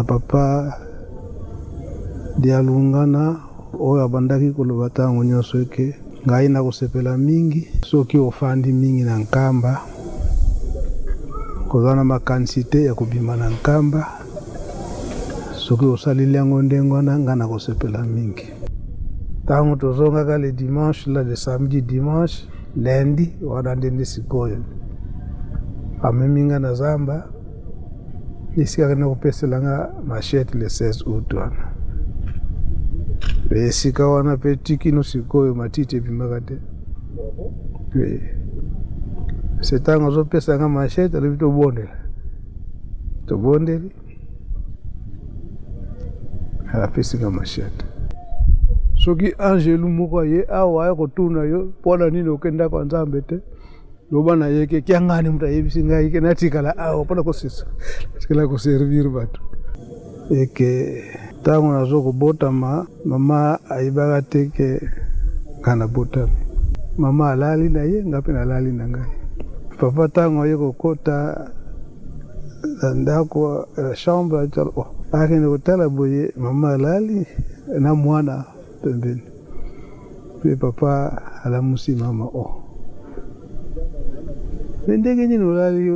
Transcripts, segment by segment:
papa dialungana oyo abandaki koloba ntango nyonso eke ngai nakosepela mingi soki ofandi mingi na nkamba kozala na makanisite ya kobima na nkamba soki osaleli yango ndenge wana ngai nakosepela mingi. Ntango tozongaka le dimanche la le samedi dimanche lundi wana ndende sikoyo amemi nga na zamba esika nakopeselanga machete le 16 août wana esika wana mpe tikino sikoyo matiti ebimaka te. Se ntango azopesanga machete alobi tobondeli alapesinga machete. Soki angelu moko ye awa ya kotuna yo mpona nini okenda kwa Nzambe te loba na ye ke kiangani mutu ayebisi ngai ke natikala awa mpona kosikala koservir bato eke ntango nazokobotama mama ayebaka te ke ngai nabotami. Mama alali na ye ngai mpe nalali na ngai. Papa ntango aye kokota na ndako chambre akende kotala boye mama alali na mwana pembeni mpe papa alamusi mama ndenge nini olali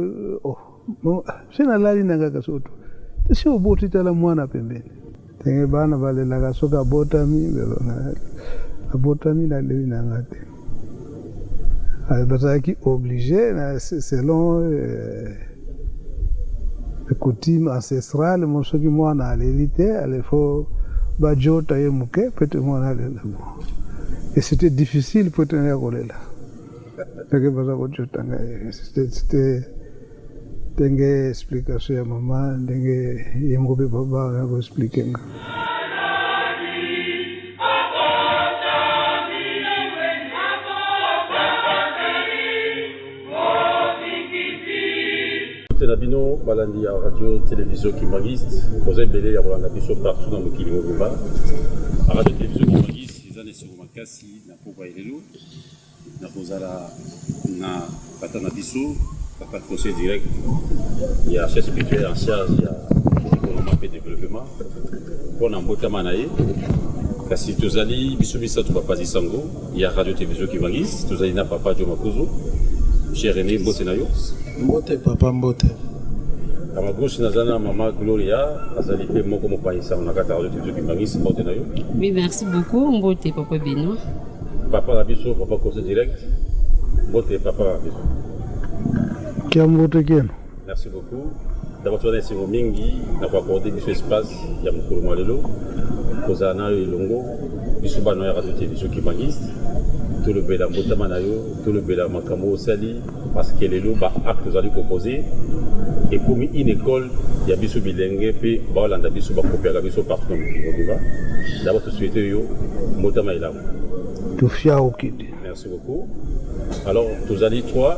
se nalali na ngai kasoto si oboti tala mwana pembeni ndenge bana balelaka soki abotami naleli na ngai te. Bazalaki obligé selon coutume ancestrale soki mwana aleli te alefo bajota ye muke pete mwana alela mo. Et c'était difficile pour tenir kolela. Peke baza kojota ngai. C'était ndenge explication ya mama ndenge yengo pe baba ya ko expliquer nga. Nabino balandi ya radio télévision Kimangiste poza belé ya rolanda biso partout dans le Mobimba radio télévision Kimangiste les années sur makasi na pokwa elelo na pozala na patana biso papa conseil direct ya chef spirituel en charge ya développement et développement pour na mbotama na ye kasi tozali biso bisatu papa zisango ya radio télévision Kimangiste tozali na papa Jo Makuzu cher René mbote na yo. Mbote papa mbote. À ma gauche, nous avons maman Gloria, azali pe moko mopaisa on a kata radio télévision Kimangiste mbote na yo. Oui, merci beaucoup mbote papa Benoît. Papa Rabiso, papa conseil direct. Mbote papa Rabiso. Kia mbote kieno. Merci beaucoup. D'abord tu as laissé mingi na kwa accorder biso espace ya mukuru mwalelo. Koza na yo longo biso bana ya radio télévision Kimangiste. Tout le bel mbotama na yo, tout le bel makambo sali parce que les lots actes vous allez proposer et comme une école il y a biso bilenge pe ba landa biso ba copier biso partout dans le Mobimba. D'abord tout souhaiter yo mbotama ila. Tout fia okidi. Merci beaucoup. Alors tous allez trois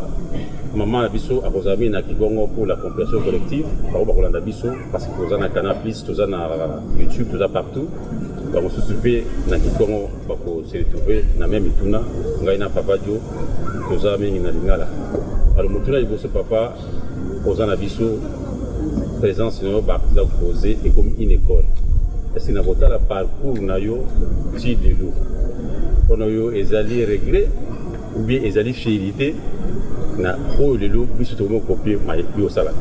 maman biso akozami na kigongo pour la compréhension collective ba landa biso parce que vous en a Canal+, tous en a YouTube, tous partout. Quand on se souvient, na kikongo bako se retrouver na même ituna ngai na papa Jo toza mingi na lingala. Alors mutuna iboso papa ozana biso présence no ba za poser et comme une école. Est-ce que na bota la parcours na yo ti de loup. Ono yo ezali regret ou bien ezali fierté na o le loup biso to mo copier mai yo sala.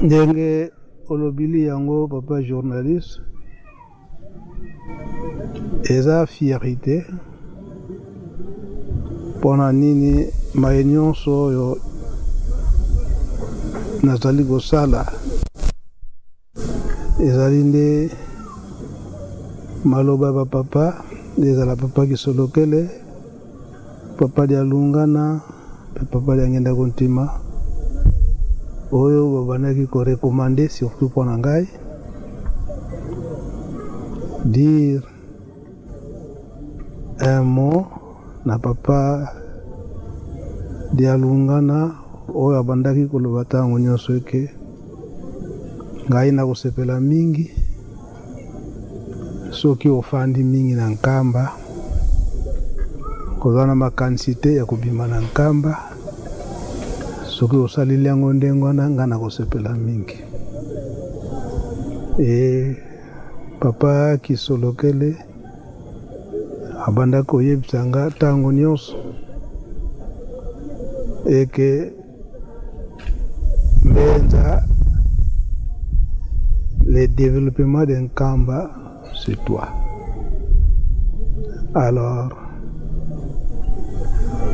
Ndenge olobili yango papa journaliste eza fierté pona nini mai nyonso oyo nazali kosala ezali nde maloba bapapa ezala papa kisolokele papa dialungana papa diangenda kontima oyo babanaki ko recommander surtout pour ngai dire un mot na papa dialungana oyo abandaki koloba ntango nyonso eke ngai nakosepela mingi soki ofandi mingi na nkamba kozala na makanisite ya kobima na nkamba soki osaleli yango ndenge wana nga nakosepela mingi. E papa Kisolokele abanda koyebisa nga ntango nyonso eke mbenza le développement de Nkamba c'est toi. Alors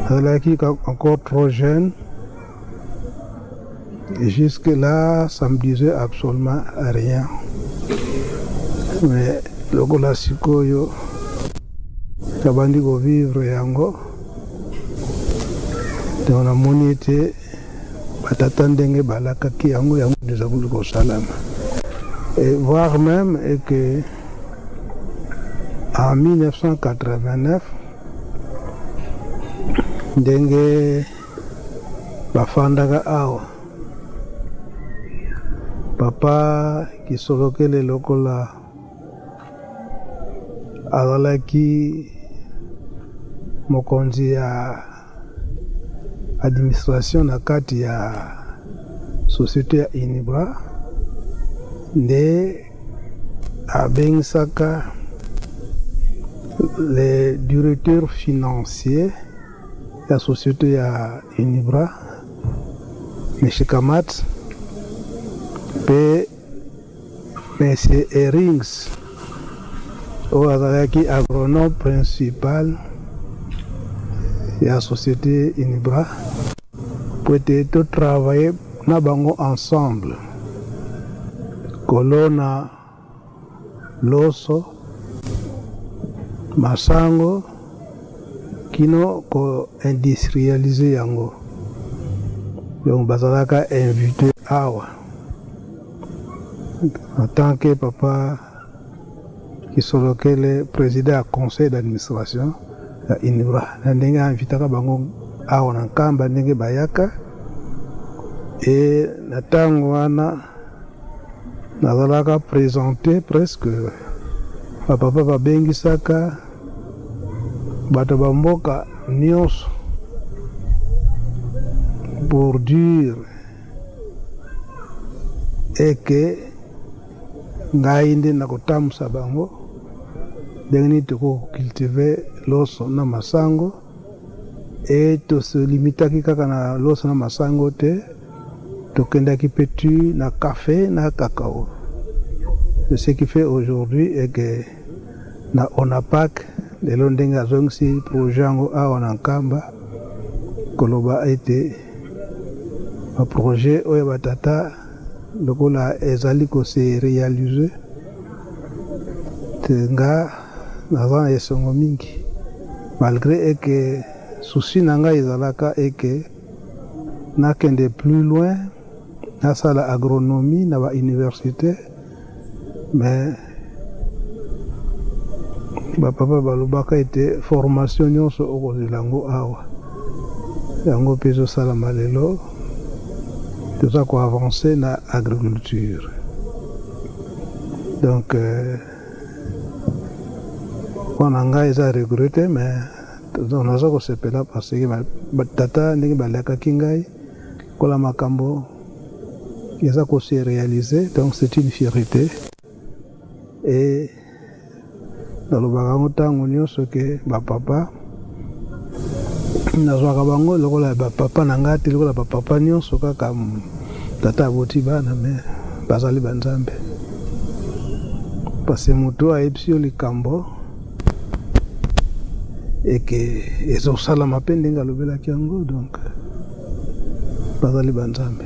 azalaki encore trop jeune et jusque là ça me disait absolument rien. Mais lokola sikoyo tabandi kovivre yango donc namoni ete batata ndenge balakaki yango deja kuli kosalama. Et voire même que en 1989 ndenge bafandaka awa papa Kisolokele lokola azalaki mokonzi ya administration na kati ya société ya Inibra nde abengisaka le directeur financier ya société ya Inibra M. Kamat pe M. Erings oyo azalaki agronome principal ya société Inibra po ete totravaille na bango ensemble kolona loso masango kino ko industrialiser yango. Donc bazalaka invité awa en tant que papa Kisolokele président ya conseil d'administration ya Inibra na ndenge invitaka bango awa na Nkamba ndenge bayaka. Et na ntango wana nazalaka présenté presque bapapa babengisaka bato bamboka nyonso pour dire eke ngai nde nakotambusa bango ndenge nini tokokultive loso na masango e toselimitaki kaka na loso na masango te tokendaki petu na café na cacao. C'est ce qui fait aujourd'hui est que na ONAPAC lelo ndenge azongisi projet yango awa na Nkamba koloba ete ba projet oyo batata lokola ezali kose réaliser tenga naza esongo mingi malgré que souci nanga ezalaka eke nakende plus loin nasala agronomie na ba université. Mais bapapa balobaka ete formation nyonso okozela yango awa yango mpe ezosalama lelo toza koavance na agriculture. Donc wana ngai eza regrete mais naza kosepela parce que batata ndenge balakaki ngai kola makambo eza kose réaliser, donc c'est une fierté. Et nalobaka ngo ntango nyonso ke bapapa nazwaka bango lokola bapapa na ngai te lokola bapapa nyonso kaka tata aboti bana me bazali banzambe parce moto ayebisi yo likambo eke ezosalama mpe ndenge alobelaki yango, donc bazali banzambe.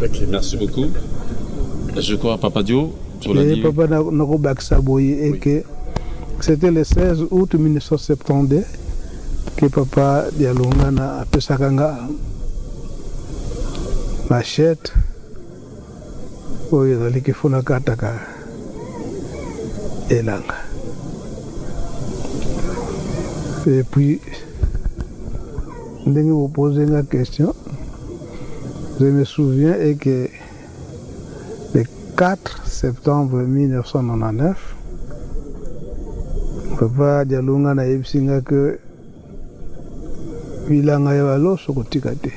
Ok, merci beaucoup. Je crois Papa Dio sur la ligne. Papa nakobakisa boye eke c'était le 16 août 1972 que Papa Dialunga na apesaka nga machette oyo ezali kifuna kataka elanga. Et puis ndenge vous posez la question, je me souviens que le 4 septembre 1999, Papa Dialunga na yebsinga que bilanga ya baloso kotika te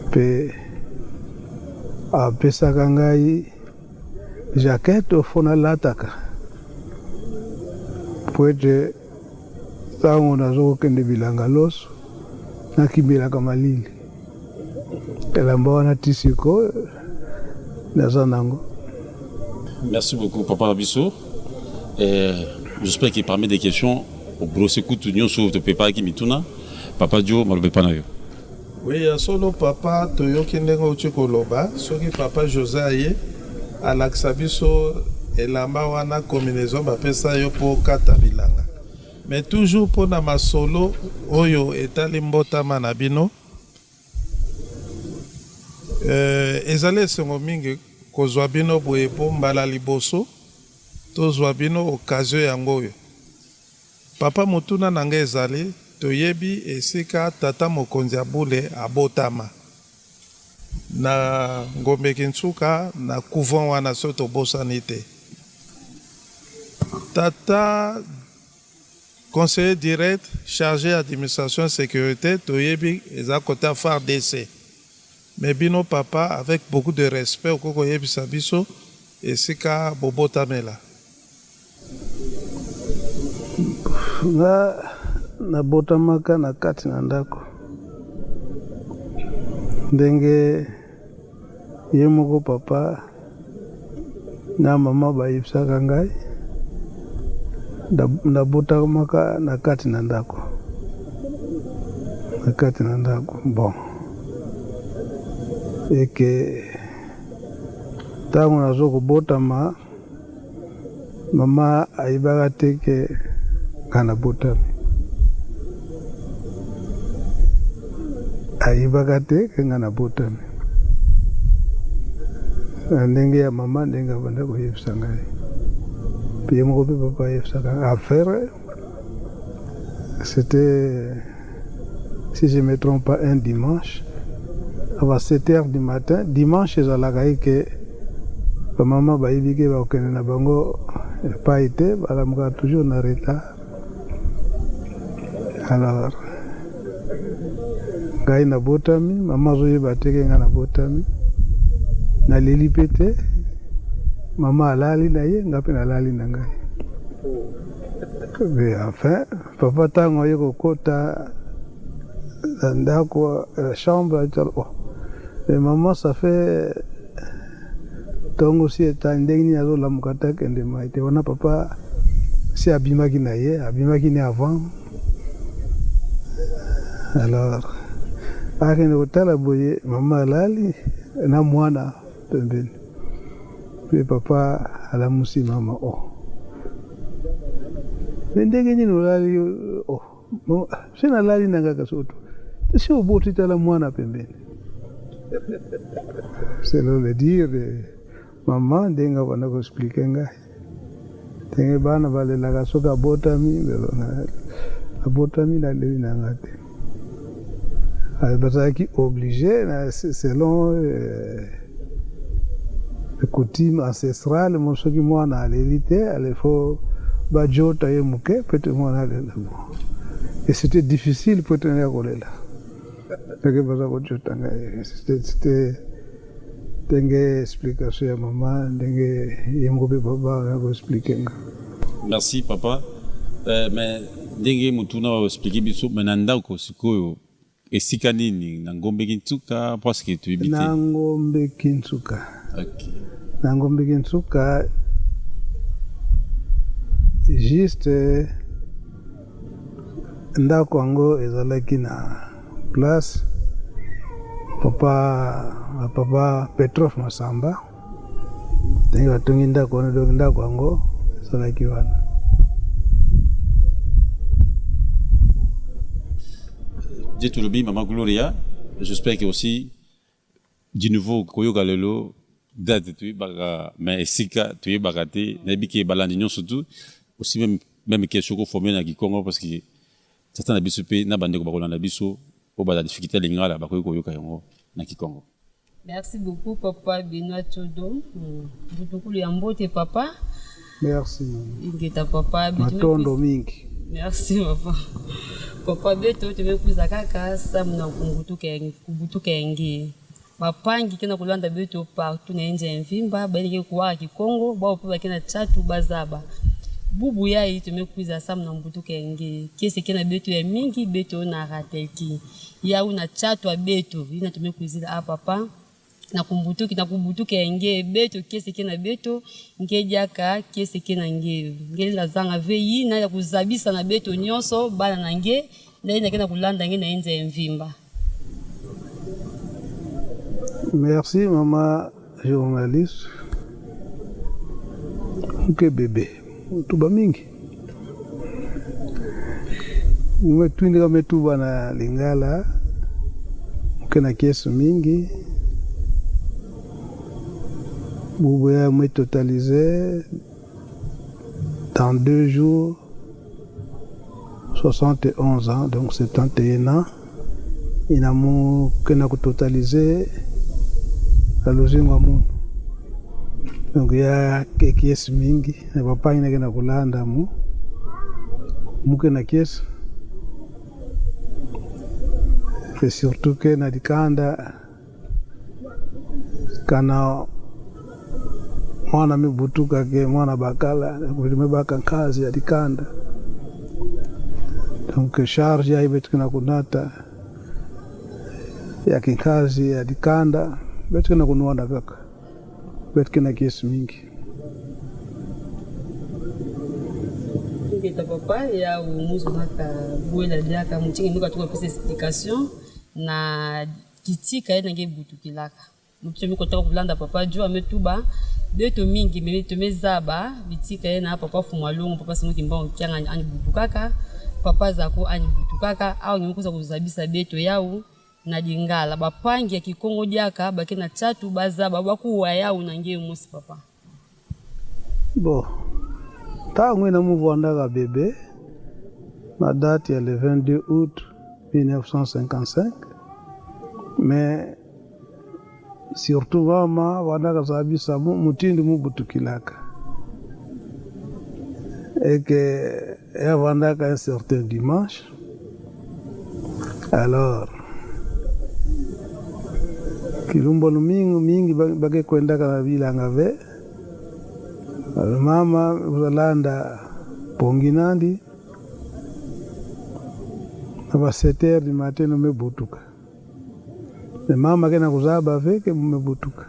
mpe apesaka ngai jaquette ofo nalataka po ete ntango nazokokende bilanga loso nakimbelaka malili elamba wana ti sikoyo naza nango. Merci beaucoup, Papa Bisso. J'espère que parmi des questions, au brosser coup, tout sauf de Papa qui mituna, Papa Dio, malobé panayo. Oui, solo Papa, toyo kindengo uchikoloba, soki Papa José aye, alaksa biso elamba wana combinaison bapesa yo po kata bilanga. Mais toujours pour na masolo oyo etali mbotama na bino. Ezale sengo mingi kozwa bino boye po mbala liboso tozwa bino occasion yango oyo. Papa motuna nanga ezali toyebi esika tata mokonzi ya bule abotama na ngombe Kintsuka na couvent wana so tobosani te. Tata conseiller direct chargé administration sécurité toyebi eza côté FARDC. Mais bino papa avec beaucoup de respect okoko yebisa biso esika bobotamela. Nga nabotamaka na kati na ndako ndenge ye moko papa na mama bayebisaka ngai nabotamaka na kati na ndako bon eke ntango nazokobotama mama ayebaka te ke nga nabotami ndenge ya mama ndenge abanda koyebisa ngai mpe ye moko mpe papa ayebisaka affaire. C'était, si je ne me trompe pas, un dimanche à 7h du matin. Dimanche ezalaka ke bamama bayebi ke bakokende na bango epai te balamukaka toujours na retard. Alors ngai nabotami mama azoyeba te ke ngai nabotami naleli mpe te mama alali na ye nga mpe nalali na ngai. Mais enfin papa ntango aye kokota na ndako la chambre mais maman ça fait ntongo si eta ndenge nini azolamuka te akende mai te wana papa si abimaki na ye abimaki ne avant. Alors akende kotala boye mama alali na mwana pembeni mpe papa alamusi mama ndenge nini olali si nalali nanga kasoto si oboti tala mwana pembeni. C'est le dire de maman ndenge abanda koexplike ngai ndenge bana balelaka soki abotami naleli nanga te. Bazalaki obligé selon les coutumes ancestrales mo soki mwana aleli te alefo bajota ye moke pete mwana alela mo. Et c'était difficile pour tenir kolela peke baza kojota ngai. C'était ndenge explication ya mama ndenge ye moko mpe baba akoexplike nga. Merci papa. Mais ndenge mutuna waexplike biso me na ndako sikoyo esika nini na ngombe Kintsuka parce que tu habites na ngombe Kintsuka. OK. Na ngombe Kintsuka juste ndako yango ezalaki na place papa Petrov Masamba ndenge batongi ndako wana donc ndako yango ezalaki wana. Jetulubi Mama Gloria, j'espère que aussi du nouveau koyoka lelo date tu baga mais sika tu bagate nabi ke balandinyo surtout aussi même question ko formé na Kikongo parce que certains na biso pe na bande ko bakolanda biso po ba difficulté lingala ba koyoka yango na Kikongo. Merci beaucoup papa Benoît Todo. Beaucoup ya mbote papa. Merci. Ingeta papa matondo mingi. Merci papa. Papa beto tumekuza kaka samna kubutuka engi. Bapangi kena kulanda beto partout na nje mvimba bali kuwa Kikongo bao pa kena chatu bazaba. Bubu yai tumekuza samna mbutuka engi. Kesi kena beto ya mingi beto na rateki. Ya una chatu wa beto ina tumekuzila hapa papa. Na kubutuka engi beto kesi kena beto ngejaka kesi kena nge ngela zanga veyi na ya kuzabisa na beto nyonso bana na nge na ina kena kulanda nge na nje mvimba. Merci maman journaliste. Mke bebe tuba mingi umetwindika metuba na Lingala mkena kesi mingi bubu ya me totalisé dans 2 jours 71 ans, donc 71 ans. Il a totalisé la luzinga munu. Donc ya kesi mingi na papa ina kena kulanda mukena kesi. Et surtout que na dikanda kana mwana mibutuka ke mwana bakala kulimebaka kazi ya dikanda. Donc charge ya ibetukana kunata ya kinkazi ya dikanda betukana kunuanda kaka betukana kesi mingi. Ngeta papa ya umuzo maka buela diaka mchingi ndo katuka pesa explication na kitika ina nge butukilaka. Mchemi kotaka kulanda papa jua ametuba beto mingi beto mezaba bitika ina papa fumwalungu papa simo kimba kyanga ani butukaka papa zako ani butukaka au ngikuza kuzabisa beto yao na Lingala bapangi ya Kikongo diaka bakena chatu bazaba bakuwa yao na nge musi papa. Bon. Tangu na muvandaka bébé la date est le 22 août 1955 mais surtout mama wandaka sabisa mutindi mubutukilaka et que elle wandaka un certain dimanche. Alors kilumbo mingi bage kwendaka na bilanga ve mama uzalanda ponginandi aba 7h du matin mebutuka mama kena kuzaba veke mebutuka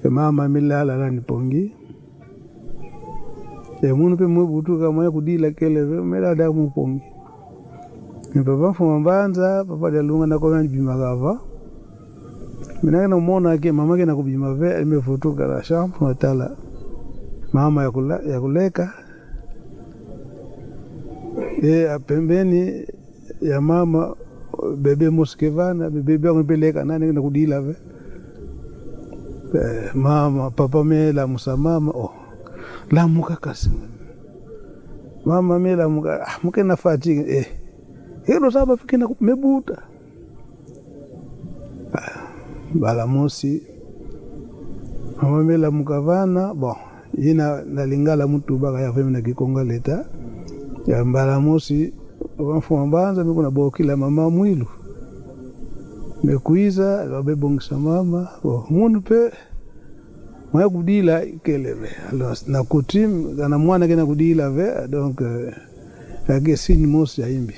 mama milala lani pongi munu pe mebutuka moya kudila kele mela da mu pongi papa fuma mbanza papa dalunga na kwa bimagava mina na mona ke mama kena kubima ve mefutuka la chambre natala mama ya kuleka pembeni ya mama bebe muskevana bebe ngipeleka nani na kudila ve mama papa mela musamama la muka kasi mama mela muka muke na fatigue hilo saba fikina mebuta bala mosi mama mela mukavana bon ina na Lingala mtu baka ya femi na Kikongo leta ya mbala mosi wafuma mbanza mikuna bokila mama mwilu mekuiza babebongisa mama munu pe moya kudila keleve alors na coutume kana mwana kena kudila ve donc yake signe mosi yaimbi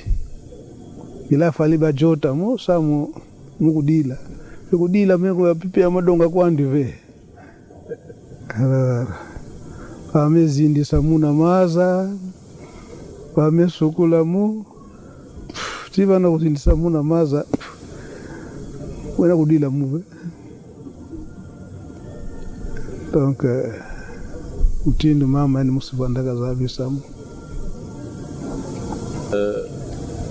ila fali ba jota mo samu mukudila kudila meko ya pipi ya madonga kwandi ve pamezindi samuna maza pamesukula mu tiba na kuzindi samuna maza wena kudila muve donc mtindo mama ni musibandaka zabi samu.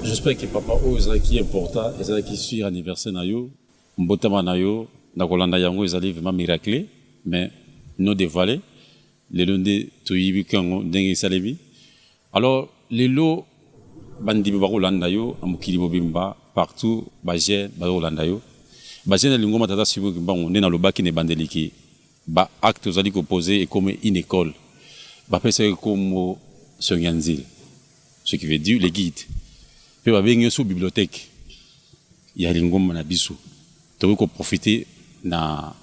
J'espère que papa ose qui est important et ça qui suit anniversaire na yo mbotama na yo na kolanda yango ezali vraiment miracle mais non dévoilé les londe toyibi kango ndenge salebi. Alors les lots bandi ba kolanda yo amukili bobimba partout ba je ba kolanda yo ba je na lingoma tata sibo kimbango ne na lobaki ne bandeliki ba acte ozali ko poser et comme une école ba pesa comme Sonyanzil ce qui veut dire les guides. Puis va venir sur bibliothèque. Il y a l'ingom na biso. Tu peux profiter na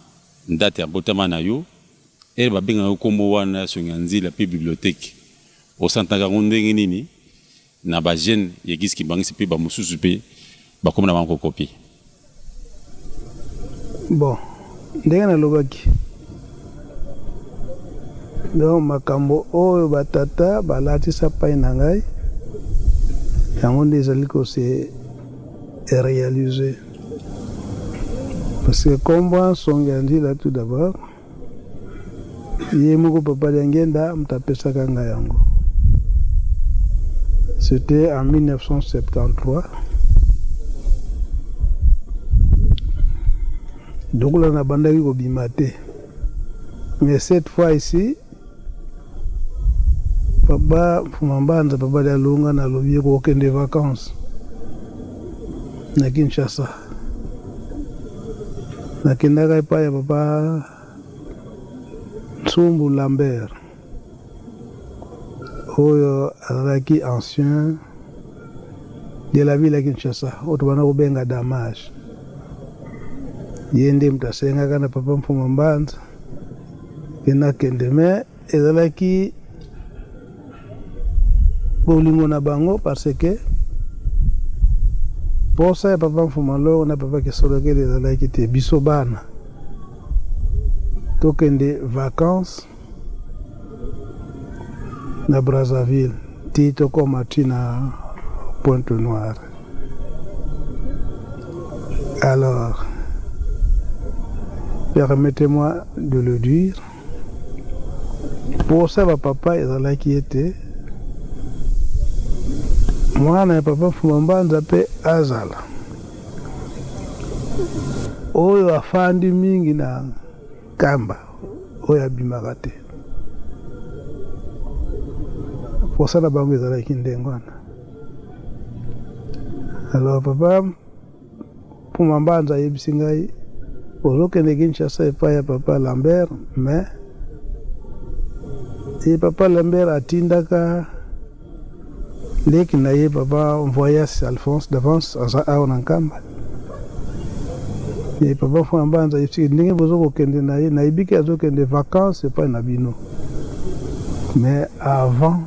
date ya botama na yo. Et va venir au kombo wana sur nganzi la bibliothèque. Au centre ngondenge nini na ba jeune yegis ki bangi pe ba mususu pe ba comme na banko copie. Bon, ndenge nalobaki. Donc makambo oyo batata balatisa pai na ngai yango nde ezali kose réalisé. Parce que kombo songe ya nzila tout d'abord ye moko papa liangenda mutapesaka ngai yango. C'était en 1973. Donc là, on a bandé au Bimate. Mais cette fois ici, papa, Fumambanza, papa de Lunga, n'a l'oublié aucun des vacances. Na Kinshasa. Na Kindaga pa ya papa Tsumbu Lambert. Oyo azalaki ancien de la ville ya Kinshasa. Oto bana kubenga Damage. Yende mtasengaka na papa Mfumambanza. Kena kende me ezalaki bolingo na bango parce que posa ya papa Mfumalo na papa Kesolokele ezalaki te biso bana tokende vacances na Brazzaville ti tokoma ti na Pointe Noire. Alors permettez-moi de le dire, pour ça papa ezalaki ete mwana ya papa Fumambanza pe azala oyo afandi mingi na kamba oyo abimaka te. Pour ça na bango ezalaki ndenge wana. Alors papa Fumambanza ayebisi ngai ozokende Kinshasa epai ya papa Lambert, mais et papa Lambert atindaka leki na ye papa voyage Alphonse d'avance aza na nkamba. Et papa Fumambanza ayebisi ndenge bozokokende na ye nayebiki azokende vacances epai na bino. Mais avant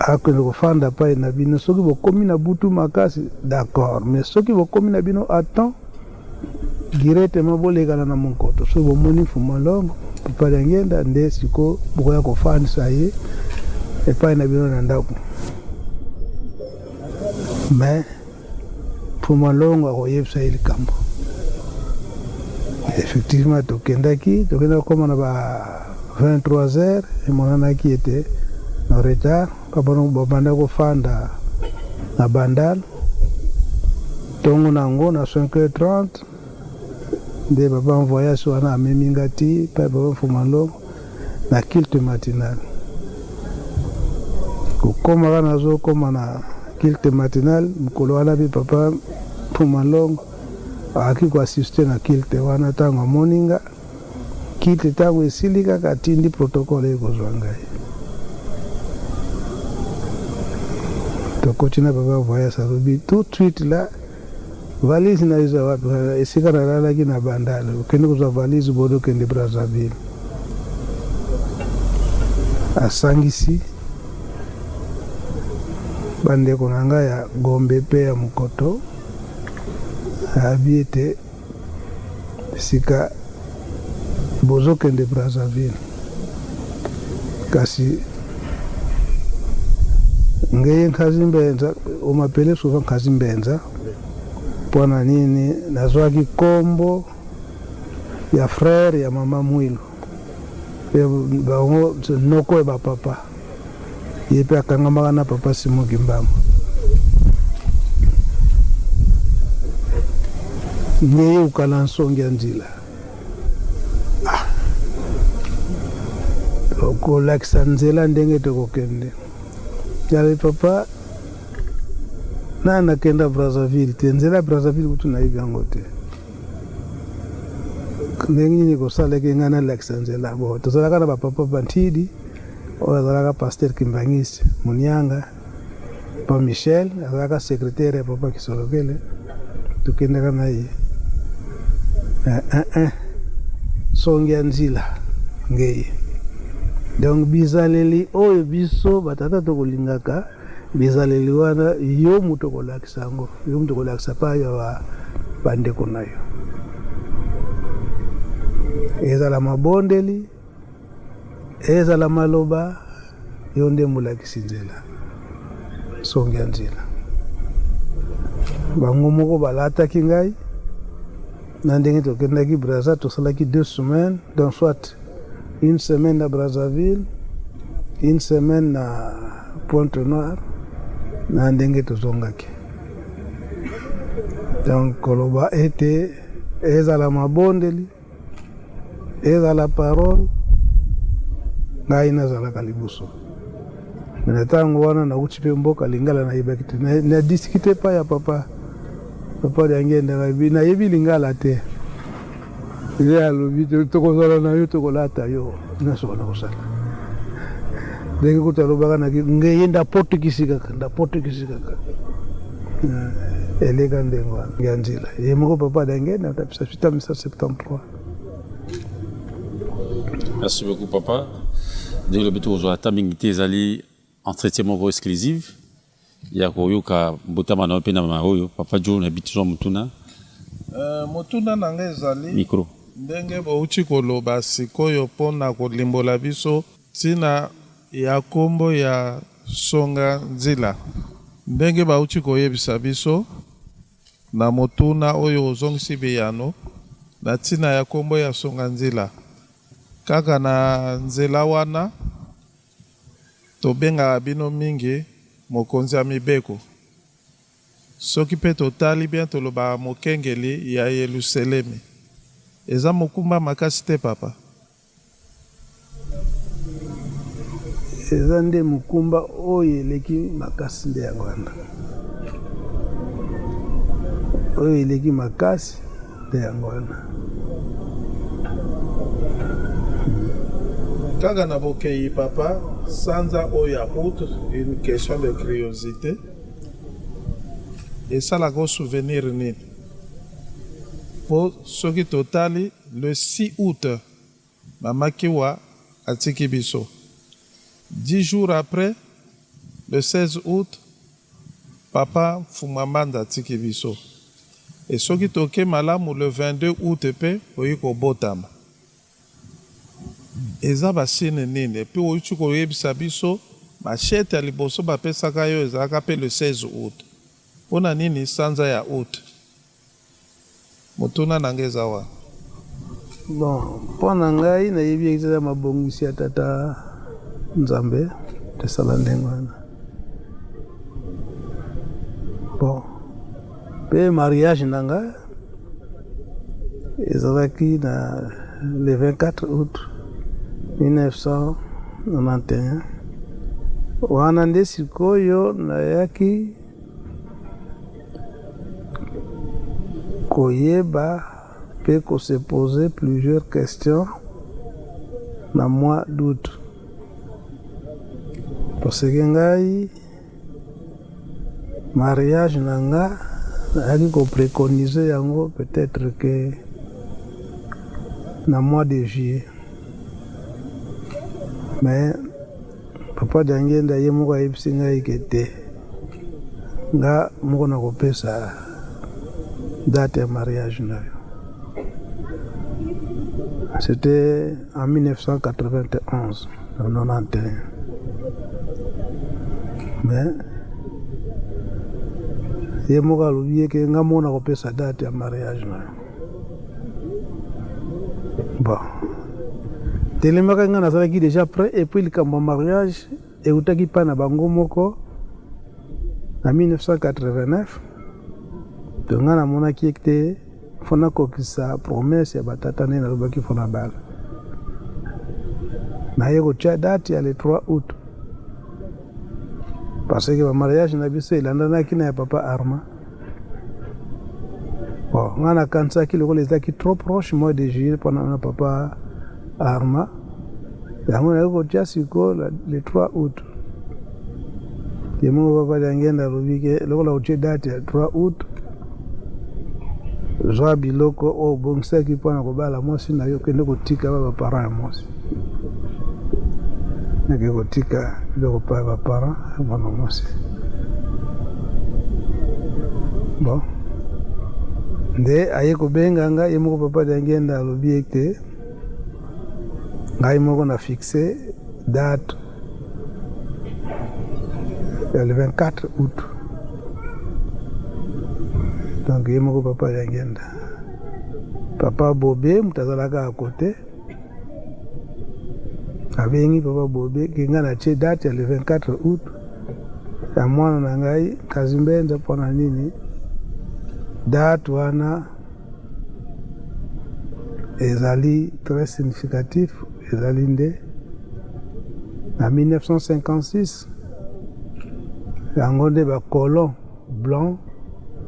akende kofanda epai na bino soki bokomi na butu makasi d'accord, mais soki bokomi na bino attends directement bolekana na monkoto so bomoni Fumalongo papa liangenda nde siko bokoya kofandisa ye epai na bino na ndako. Mais Fumalongo akoyebisa ye likambo. Effectivement tokenda koma na ba 23h emonanaki ete na retard papa no babanda kofanda na Bandal tongo nango na 5h30 de papa en voyage wana amemingati pa papa Fumalongo na culte matinale. Kukoma kana zo koma na culte matinale mkolo wana bi papa Fumalongo aki ko assister na culte wana tango moninga culte tango esilika katindi protocole ekozwa ngai. Tokoti na papa voyage arobi tout de suite là valise na iza wapi esika nalalaki na Bandala okende kozwa valise bodo kende Brazzaville. Asangisi bandeko na ngai ya Gombe pe ya Mukoto abi ete sika bozokende Brazzaville kasi ngeye Nkazimbenza omapele souvent Nkazimbenza pona nini nazwaki kombo ya frère ya mama Mwilo bango noko eba papa ye pe akangamaka na papa Simoki Mbango ngeye ukala nsongi ya nzila okolakisa nzela ndenge tokokende yale papa na nakenda Brazzaville te nzela Brazzaville kutu nayibi yango te ndenge nini kosalaki nga nalakisa nzela bo tozalaka na bapapa bantidi oyo azalaka Pasteur Kimbangisi Munianga, pa Michel azalaka secrétaire ya papa Kisolokele, tukendaka na ye songi ya nzila ngeye. Donc bizaleli oyo biso batata tokolingaka, bizaleli wana yo mutu okolakisa yango, yo mutu okolakisa pa ya bandeko na yo. Ezala mabondeli, ezala maloba, yo nde mulakisi nzela, songi ya nzela. Bango moko balataki ngai, na ndenge tokendaki Braza, tosalaki 2 semaines, donc soit une semaine à Brazzaville, une semaine à Pointe-Noire, na ndenge tozongaki. Donc koloba ete ezala mabondeli, ezala parole, ngai nazalaka liboso. Mena tango wana nauti mpe mboka lingala nayebaki te, na discuter pa ya papa yangenda nayebi lingala te. Ile alobi tokozala na yo tokolata yo nyonso wana kosala. Ndenge kuti alobaka naki ngeye ndapotikisi kaka eleka ndenge wana ya nzela. Ye moko papa yangenda tapisa 1973. Merci beaucoup papa. Ndenge lobi tokozwa ata mingi te ezali entretien moko exclusive ya koyoka mbotama na yo mpe na mama oyo papa Jo na bitizwa motuna. Motuna na ngai ezali micro ndenge bauti koloba sikoyo mpona kolimbola biso ntina ya kombo ya songa nzila, ndenge bauti koyebisa biso na motuna oyo ozongisi biyano na ntina ya kombo ya songa nzila. Kaka na nzela wana tobengaka bino mingi mokonzi ya mibeko. Soki mpe totali bien tolobaka mokengeli ya Yelusalemi. Eza mokumba makasi te papa? Eza nde mokumba oyo eleki makasi nde yango wana. Oyo eleki makasi nde yango wana. Kaka na bokei papa, sanza oyo ya outre, une question de curiosité. Et ça la grosse souvenir nini? Pour ceux qui totali, le 6 août, Mama Kiwa atiki biso. 10 jours après, le 16 août, Papa Fumamanda atiki biso. Et ceux qui toke malamu le 22 août, oyiko botama. Eza basine nini? Et puis oyuchi koyebisa biso, machete ya liboso bapesaka yo ezalaka pe le 16 août. Pona nini sanza ya août? Motuna nangeza wa. Bon, pona ngai nayebi ekisa mabongisi ya tata Nzambe tesala ndenge wana. Bon, pe mariage nanga ezalaki na le 24 août 1991. Wana nde sikoyo nayaki koyeba pe ko se poser plusieurs questions na mois d'août. Parce que ngai mariage nanga nayaki ko préconiser yango peut-être que na mois de juillet. Mais papa Jangenda ye moko ayebisi ngai kete nga moko na kopesa date ya mariage na yo. C'était en 1991, en 91. Mais ye moko alobi ke nga moko na kopesa date ya mariage na yo. Bon. Telemaka nga nazalaki déjà prêt et puis likambo mariage eutaki pa na bango moko en 1989. Donc nga namonaki ete fona kokisa promesse ya batata nde nalobaki fona bala. Naye kotia date ya le 3 août. Parce que ba mariage na biso elandanaki na ya papa Arma. Bon, nga nakanisaki lokola ezalaki trop proche mois de juillet mpona na papa Arma. yango nakotia siko le 3 août ke moko papa liangenda alobi ke lokola otie date ya 3 août zwa biloko oyo obongisaki mpona kobala mwasi na yo kende kotika ba baparent ya mwasi nake kotika biloko pa ya baparent ya mwana mwasi bon nde aye kobenga nga ye moko papa liangenda alobi ete ngai moko na fixe date le 24 août. Donc ye moko papa liangenda papa Bobé mutazalaka à côté abengi papa Bobé ke nga na tie date le 24 août ya mwana na ngai Kazimbenza mpona nini date wana ezali très significatif ezali nde na 1956 yango nde bacolon blanc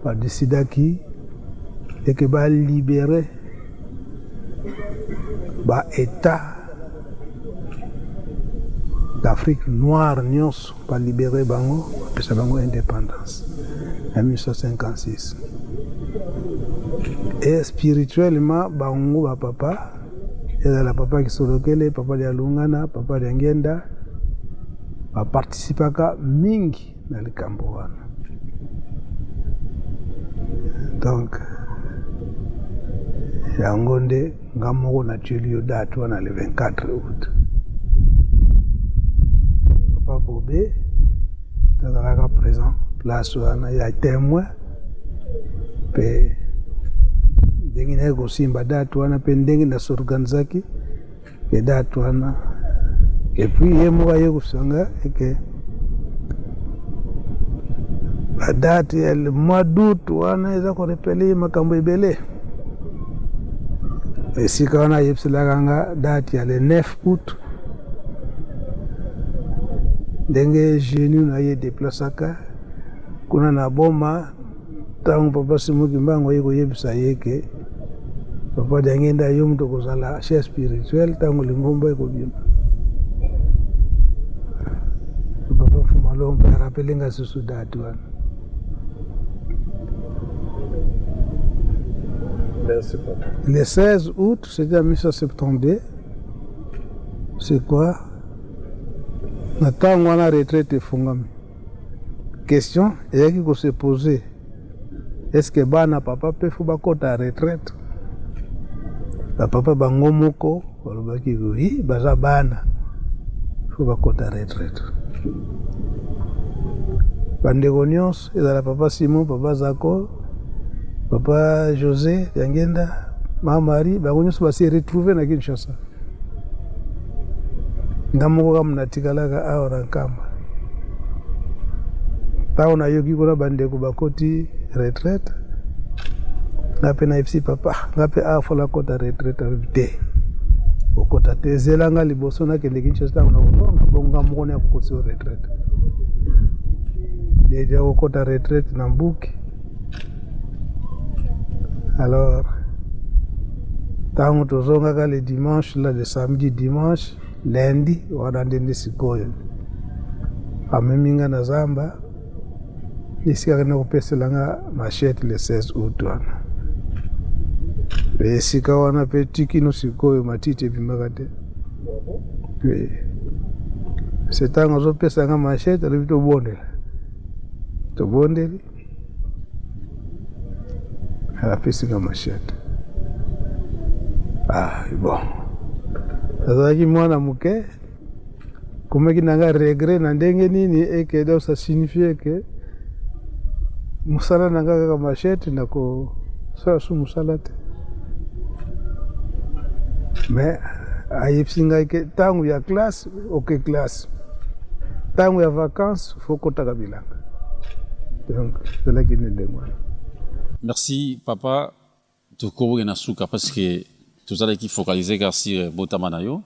badecidaki eke balibere baétat d'Afrique noire nyonso balibere bango bapesa bango indépendance en 1956 et spirituellement bango bapapa ezala papa Kisolokele papa Lialungana papa Liangenda baparticipaka mingi na likambo wana donc yango nde nga moko natieli yo date wana le 24 août papa Bobé tazalaka présent place wana ya témoin mpe ndenge naye kosimba date wana mpe ndenge nasorganizaki ke date wana epuis ye moko aye kosanga eke date ya le mois d'août wana eza korepele makambo ebele esika wana ayebiselaka nga date ya le 9 août ndenge genu na ye deplasaka kuna na boma ntango papa Simuki Mbango aye koyebisa ye ke papa Liangenda yo mutu kozala chef spirituel ntango lingomba ekobima papa Fumalombe arapelenga susu date wana. Merci, papa. Le 16 août, c'était en 1972. C'est quoi? Nathan, on a retraité Fungami. Question, il y a qui se poser. Est-ce que Bana papa peut faire la retraite? La papa Bangomoko, oui, Baza Bana. Il faut la retraite. Bandegonios, il y a la papa Simon, papa Zako. Papa José Liangenda, Mama Marie, bangonyoso basi retrouver na Kinshasa. Ngamoko kama natikalaka awa nkamba. Tao na yoki kuna bandeko bakoti retraite. Ngape na FC papa, ngape afola kota retraite avite. Okota tezelanga liboso na kende Kinshasa na bonga moko na kokotsi retraite. Deja okota retraite na Mbuki. Alors, tant que tozongaka le dimanche, là, le samedi, dimanche, lundi, wana ndende sikoyo. Ameminga na zamba, esika na kopeselanga machete le 16 août wana. Esika wana pe tikino sikoyo matite bimaka te. C'est tant que zopesanga machete, le tobondela. Tobondeli. Alapesinga machete. Ah, bon. Azaki mwana muke kumeki nanga regret na ndenge nini eke do ça signifie que musala nanga kaka machete na ko sa su musala te. Mais ayipsinga ke tangu ya classe ok classe. Tangu ya vacances faut kotaka bilanga. Donc c'est là qu'il est moi. Merci, papa. Tu comprends nasuka parce que tout ça qui focaliser sur Botamanayo.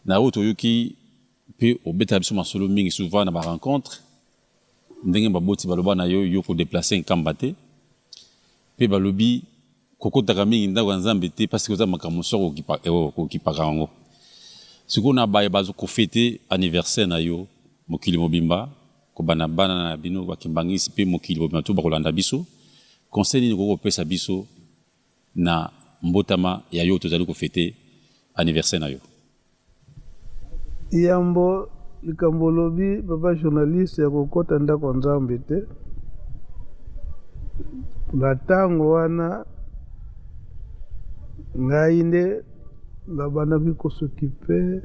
Na auto yuki peut au beta biso masolo mingi souvent na ba rencontre. Ndenge ba boti baloba na yo yoko déplacer en Kambate. Pe balobi kokota mingi ndako nzambe te parce que za makamoso ko kipa kango. sikoyo na baye bazokofete anniversaire na yo mokili mobimba kobana bana na bino bakimbangisi mpe mokili mobimba to bakolanda biso conseil nini kokopesa biso na mbotama ya yo tozali kofete anniversaire na yo? Yambo likambo lobi papa journaliste ya kokota ndako Nzambe te na ntango wana ngai nde nabandaki kosokipe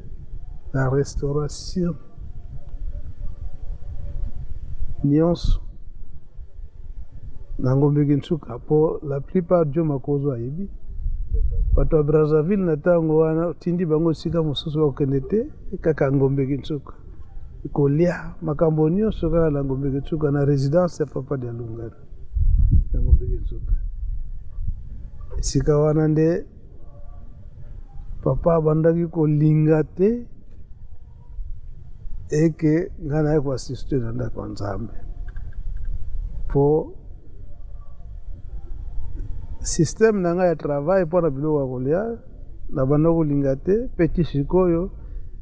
na restauration nyonso na Ngombe Nsuka po la plupart dio makozo ayebi bato ya Brazzaville na ntango wana tindi bango sika mosusu bakokende te kaka Ngombe Nsuka kolia makambo nyonso kaka na Ngombe Nsuka na résidence ya papa de Lungana na Ngombe Nsuka. Sika wana nde papa abandaki kolinga te eke nga naye koasiste na ndako Nzambe po système na ngai ya travail mpona biloko ya kolia nabanda kolinga te peti sikoyo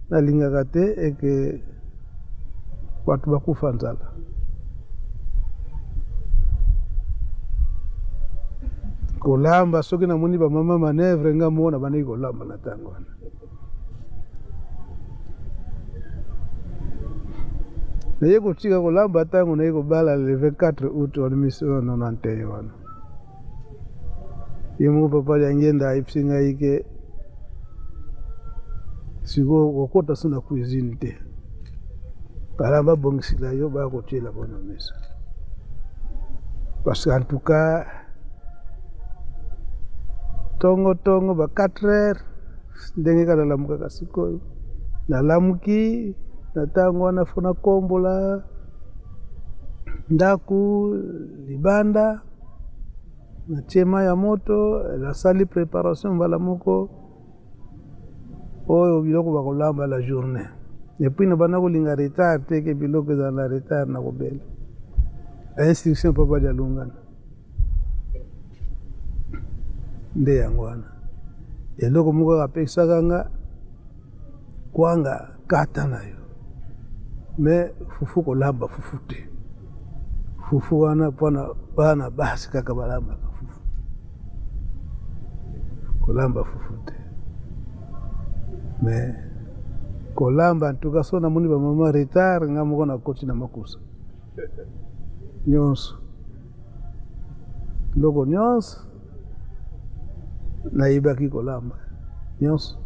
nalingaka te eke bato bakufa nzala. Kolamba soki namoni bamama manevre nga moko nabandaki kolamba na ntango wana. Naye kotika kolamba ntango naye kobala le 24 août 1991 wana. Ye moko papa yangenda ayebisi ngai ke sikoyo kokota so na cuisine te kala babongisila yo bakotiela mpona mesa parce que en tout cas tongo ba 4 heures ndenge kala lamukaka sikoyo nalamuki na ntango wana fona kombola ndaku libanda na chema ya moto nasali préparation mbala moko oyo biloko bakolamba la journée epuis nabanda kolinga retard te ke biloko eza na retard na kobela instruction papa dia Lungana nde yango wana eloko moko apesaka nga kwanga kata na yo me fufu kolamba fufu te fufu wana mpona bana basi kaka balambaka fufu kolamba fufu te me kolamba antuka so namoni bamama retard nga moko nakoti na makusa nyonso loko nyonso nayebaki kolamba nyonso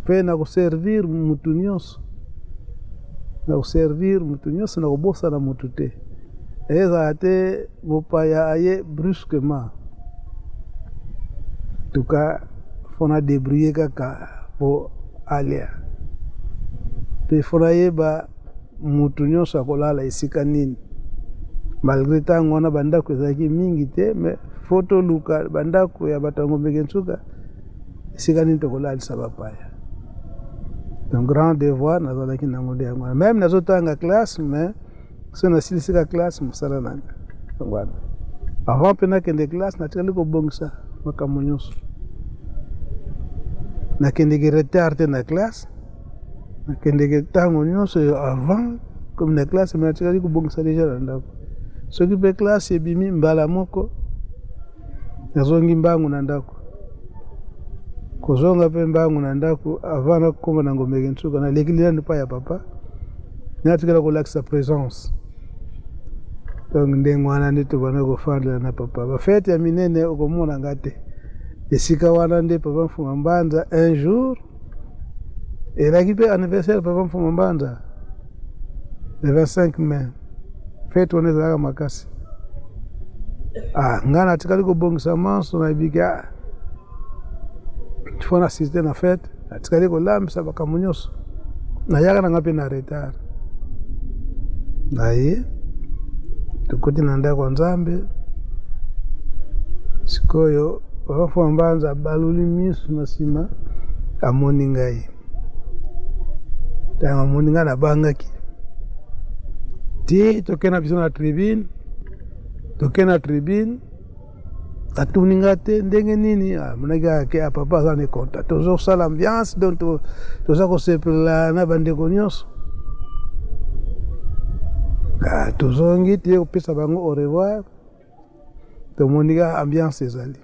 mpe nakoservir mutu nyonso nakobosana mutu te ezala te mopaya aye brusquement tuka fona débrouiller kaka po alia mpe fona yeba mutu nyonso akolala esika nini malgré ntango wana bandako ezalaki mingi te me fo toluka bandako ya bato ya Ngombe Nsuka esika nini tokolalisa bapaya. Un grand devoir nazalaki nango nde yango wana même nazotanga classe mais so nasilisika classe mosala nanga wana avant mpe nakende classe natikali kobongisa makambo nyonso nakendeki retard te na classe nakendeki ntango nyonso avant comme na classe me natikali kobongisa deja na ndako soki mpe classe ebimi mbala moko nazongi mbangu na ndako kozonga mpe mbangu na ndako avant nakokoma na Ngombe Nsuka nalekili nanu pa ya papa natikala kolakisa présence donc ndenge wana nde tobanda kofandela na papa bafete ya minene okomona nga te esika wana nde papa Mfuma Mbanza un jour elaki mpe anniversaire papa Mfuma Mbanza le 25 mai fete wana ezalaka makasi nga natikali kobongisa manso nayebiki fona assiste na fete natikali kolambisa makambo nyonso nayaka nanga mpe na retard naye tukoti na ndako Nzambe sikoyo papa Mfuma Mbanza baluli miso na nsima amoni ngai ntango amoni ngai nabangaki ti tokende na biso na tribune atuninga te ndenge nini mnaga ke papa za ne konta toujours ça l'ambiance donc toza ko sepela na bandeko nyonso tozongi te kopesa bango au revoir tomoniga ambiance ezali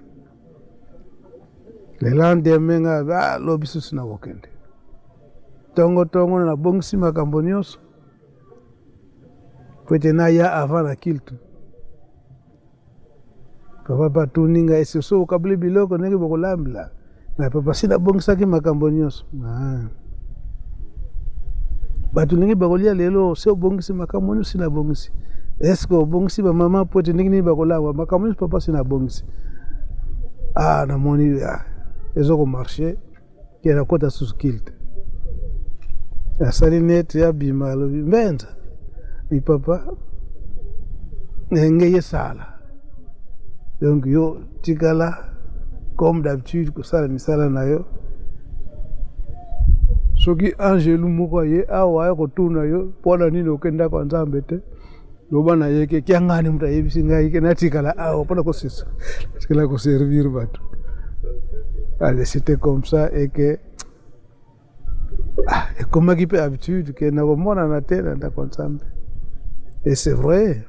le lendemain nga lobi susu na kokende tongo na bongisi makambo nyonso pwete na ya avant na kiltu papa batuninga esi so okabili biloko ndenge bokolambela na papa sina bongisaki makambo nyonso bato ndenge bakolia lelo se obongisi makambo nyonso sina bongisi eske obongisi bamama pwete ndenge nini bakolangwa makambo nyonso papa sina bongisi namoni ezokomarche kena kota susu kilte asali nete ya bima alobi mbenza ni papa nge yesala donc yo tikala comme d'habitude kosala misala na yo soki angelu moko ye awa ya kotuna yo mpona nini okenda kwa nzambe te loba na yeke kiangani mutu ayebisi ngai ke natikala awa mpona kosisa tikala koservir bato allez c'était comme ça et que ekomaki mpe habitude ke nakomonana te na ndako ya nzambe et c'est vrai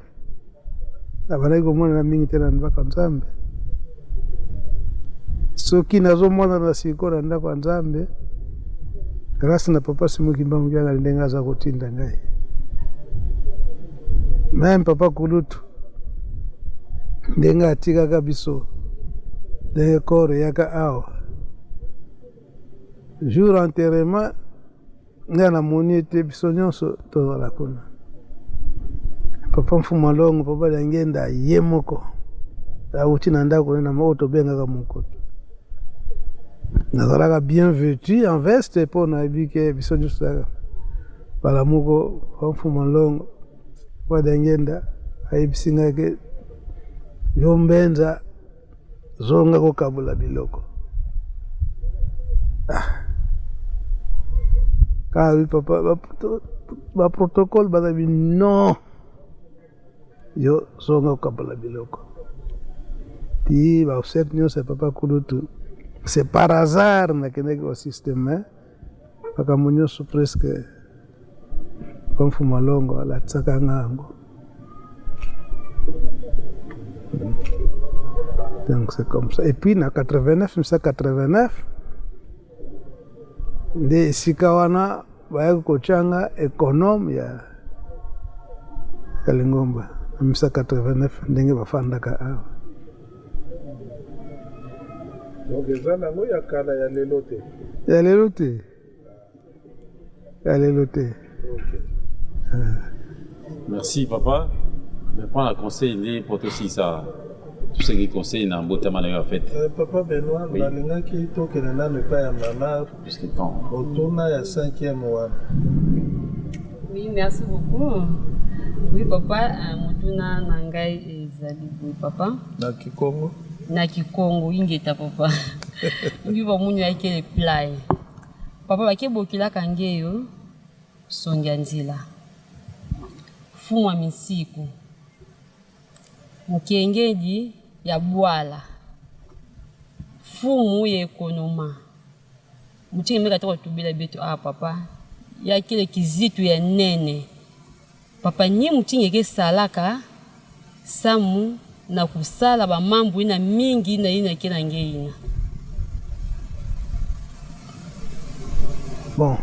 abandaki komonana mingi te na ndako ya nzambe soki nazomonana siko na ndako ya nzambe grâce na papa Simoki Mbambukianga ndenge aza kotinda ngai même papa Kulutu ndenge atikaka biso ndenge kore yaka awa jour enterrement nga namoni ete biso nyonso tozala kuna papa Mfuma Longo papa Liangenda ye moko auti na ndako na moko tobengaka mokoto nazalaka bien vêtu en veste mpo nayebi ke biso nyonso bala moko papa Mfuma Longo papa Liangenda ayebisi ngai ke yo mbenza zonga kokabula biloko kawi papa ba protocole bazabi non yo zonga kokabula biloko ti ba obsèque nyonso papa Kulutu c'est par hasard nakendeki au système makambo nyonso presque papa Mfuma Longo alatisaka ngango donc c'est comme ça et puis na 1989 nde esika wana bayaki kotyanga économe ya Lingomba 1989 ndenge bafandaka awa donc eza nango ya kala ya lelo te ya lelo te Merci papa. Mais prends la conseil né pour aussi ça. Tout ce qui conseille dans beau thème en fait. Papa Benoît, balingaki tokende nanu epai ya mama puisque temps. otuna ya 5e wana. Oui, merci beaucoup. Oui papa, motuna na ngai ezali boye papa. Na Kikongo? Na Kikongo ingeta papa. Ngi ba munyu yake le play. Papa bakebokilaka ngeyo songa nzila. Fumwa misiku. Mukengedi ya bwala. Fumu ye ekonoma. Mutingi meka toko tubila beto papa. Ya kile kizitu ya nene. Papa ni mutingi ke salaka samu na kusala ba mambo ina mingi na ina kina ngeina. Bon.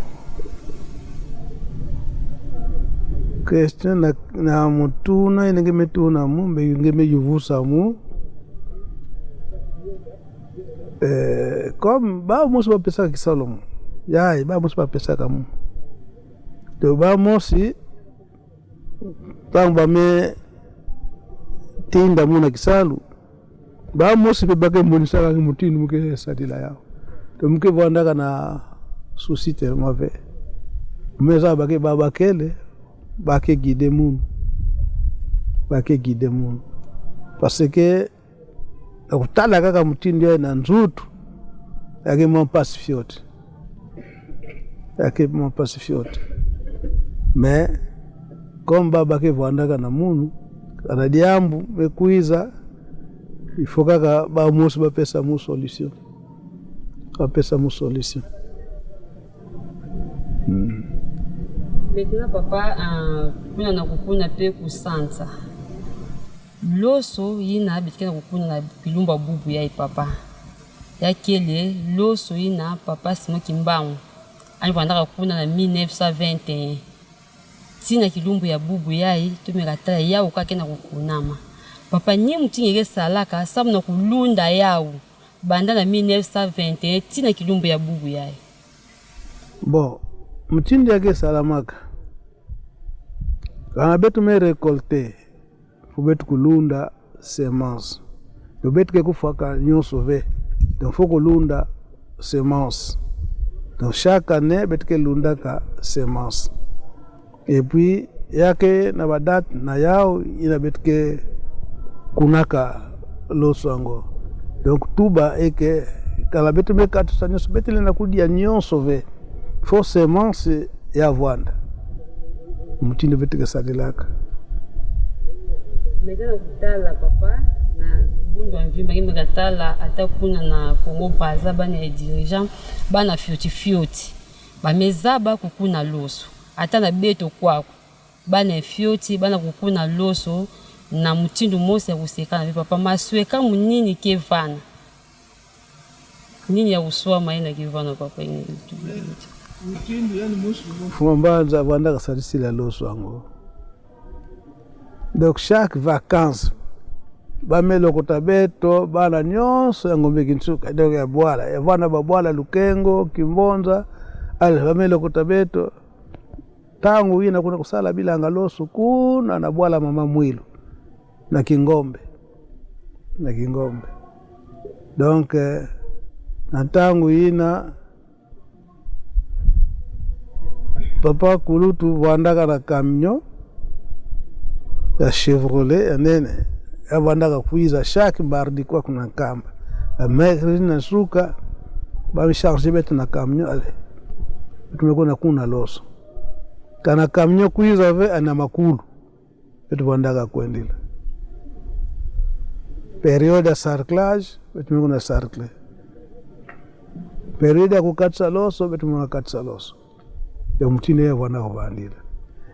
Question na mutuna inenge metuna mu ngeme yuvusa mu comme ba mosi ba pesa kisalomo ya ba mosi ba pesa kamu to ba mosi tamba me tinda mu na kisalu ba mosi be bake monisa ka mutini muke sadila yao to muke vanda na souci tellement mauvais mais ça bake baba kele bake guider moun parce que akutala kaka mutindi na nzutu yake mon pacifiot mais comme baba ke vandaka na munu kana diambu bekuiza il faut kaka ba musu ba pesa mu solution. Ba pesa mu solution. Maintenant papa kuna na kukuna pe kusanza. Loso yina bitkena kukuna na bilumba bubu ya papa. Yakele loso yina papa simo kimbangu. Ani kwandaka kuna na 1921. Tina kilumbu ya bubu yai tumekatala yao kakena kukunama. Papa nye mtingeke salaka sabu na kulunda yao banda na 1921 tina kilumbu ya bubu yai. Bon, mtindi yake salamaka. Kana betu me récolter, faut betu kulunda semence. Le betu ke kufaka nyonso ve. Donc faut kulunda semence. Donc chaque année betu ke lunda ka semence. Et puis yake na badat na yao ina betu ke kunaka loso ango. Donc tuba eke kala betu me katu sa nyonso betu lena kudia nyonso ve. Faut semence ya vwanda. Mutinde betu sagelaka. Megana kutala papa na bundu anvimba ngime katala atakuna na Kongo Braza bana ya dirigeant bana fioti. Ba mezaba kukuna loso. Ata na beto kwako. Bana fioti bana kukuna loso na mutindu mose ya kusekana papa masweka munini kevana. Nini ya uswa maina kevana papa ini. Fumambanza vanda kasalisila loso ango. Donc chaque vacances bamelokota beto bana nyonso yango mekinsuka donc ya bwala ya vana babwala Lukengo Kimbonza ale bamelokota beto tangu ina kuna kusala bila ngaloso kuna na bwala mama Mwilu na Kingombe donc na tangu ina papa kulutu vandaka na camion ya Chevrolet ya nene ya vandaka kuiza chaque mardi kwa kuna kamba mercredi na suka ba charge betu na camion ale tumekona kuna loso kana camion kuiza ve ana makulu betu vandaka kwendila periode ya sarclage betu tumekona sarcle periode ya kukatsa loso betu tumekona katsa loso ya mutine ya vanda kuvandila.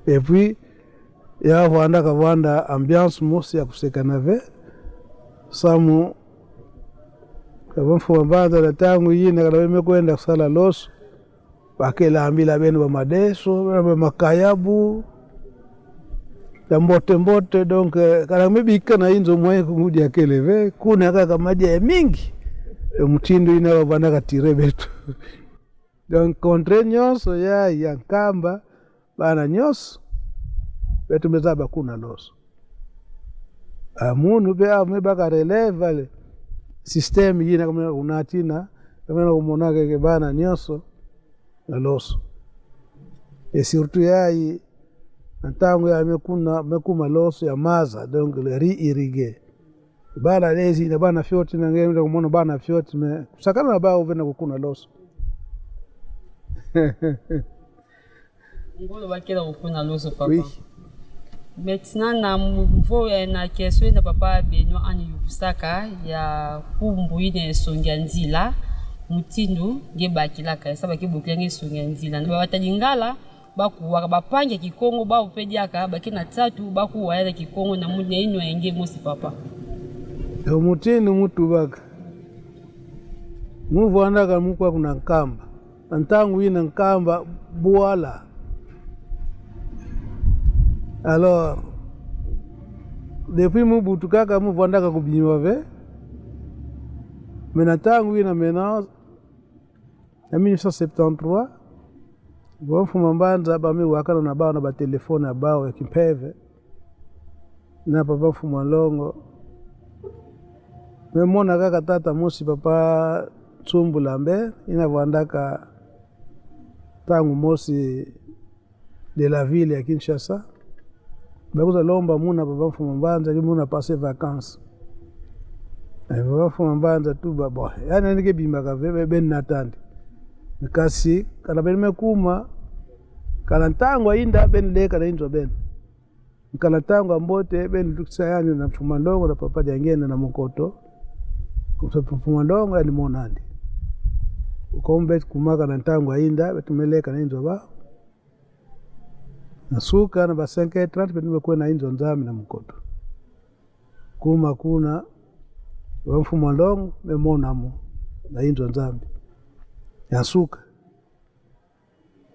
Et puis ya vanda kavanda ambiance mosi ya kusekana ve samu kavamfu mbanda la tangu yine kada weme kwenda kusala loso wakela ambila benu wa madeso wa makayabu ya mbote donc kada mebika na inzo mwae kumudi ya keleve kuna kaka madia ya mingi ya mutindu ina wa vanda katire betu. Donc contre nyonso ya yankamba bana nyonso betu mezaba kuna loso amunu be amebaka releve ale system yina kama unatina kama umonaka ke bana nyonso na loso et surtout yai ntango ya mekuma loso ya maza donc le riz irrigué bana lezi na bana fioti na ngenda kumona bana fioti me kusakana na bao vena kukuna loso. Ngolo bakela kukuna loso papa. Oui. Maintenant na mvo na question na papa Benoît ani yusaka ya kumbu ine songia nzila mutindu ngebakilaka saba kibokenge songia nzila ndo batalingala bakuwa bapange kikongo ba upediaka bakina tatu bakuwa ya kikongo na munye ino enge mosi papa. Yo mutindu mutu baka. Muvu andaka mukwa kuna nkamba. Antangu ina nkamba bwala. Alors depuis Mobutu kaka muvu andaka kubinwa ve. Mena tangu ina menaz en 1973 wamfuma mbanza bami wakana na bao na ba telefone ya bao ya kimpeve na papa mfuma longo memona kaka tata mosi papa Tsumbu Lambert ina vandaka tangu mosi de la ville ya Kinshasa bakuza lomba muna papa mfuma mbanza kimuna passer vacances papa mfuma mbanza tu babo yani ndike bimba kave ben natandi kasi kana ben mekuma kana tangu inda ben leka na inzo ben kana tangu ambote ben tukusayani na mfuma ndongo na papa jangene na Mokoto Mfuma ndongo ya ni monandi. Ukombe kumaka na ntangu ainda, betumeleka na inzo ba. Nasuka na basenke trans betumekwe na inzo nzami na mkoto. Kuma kuna mfuma ndongo memona mu na inzo nzambi. Yasuka.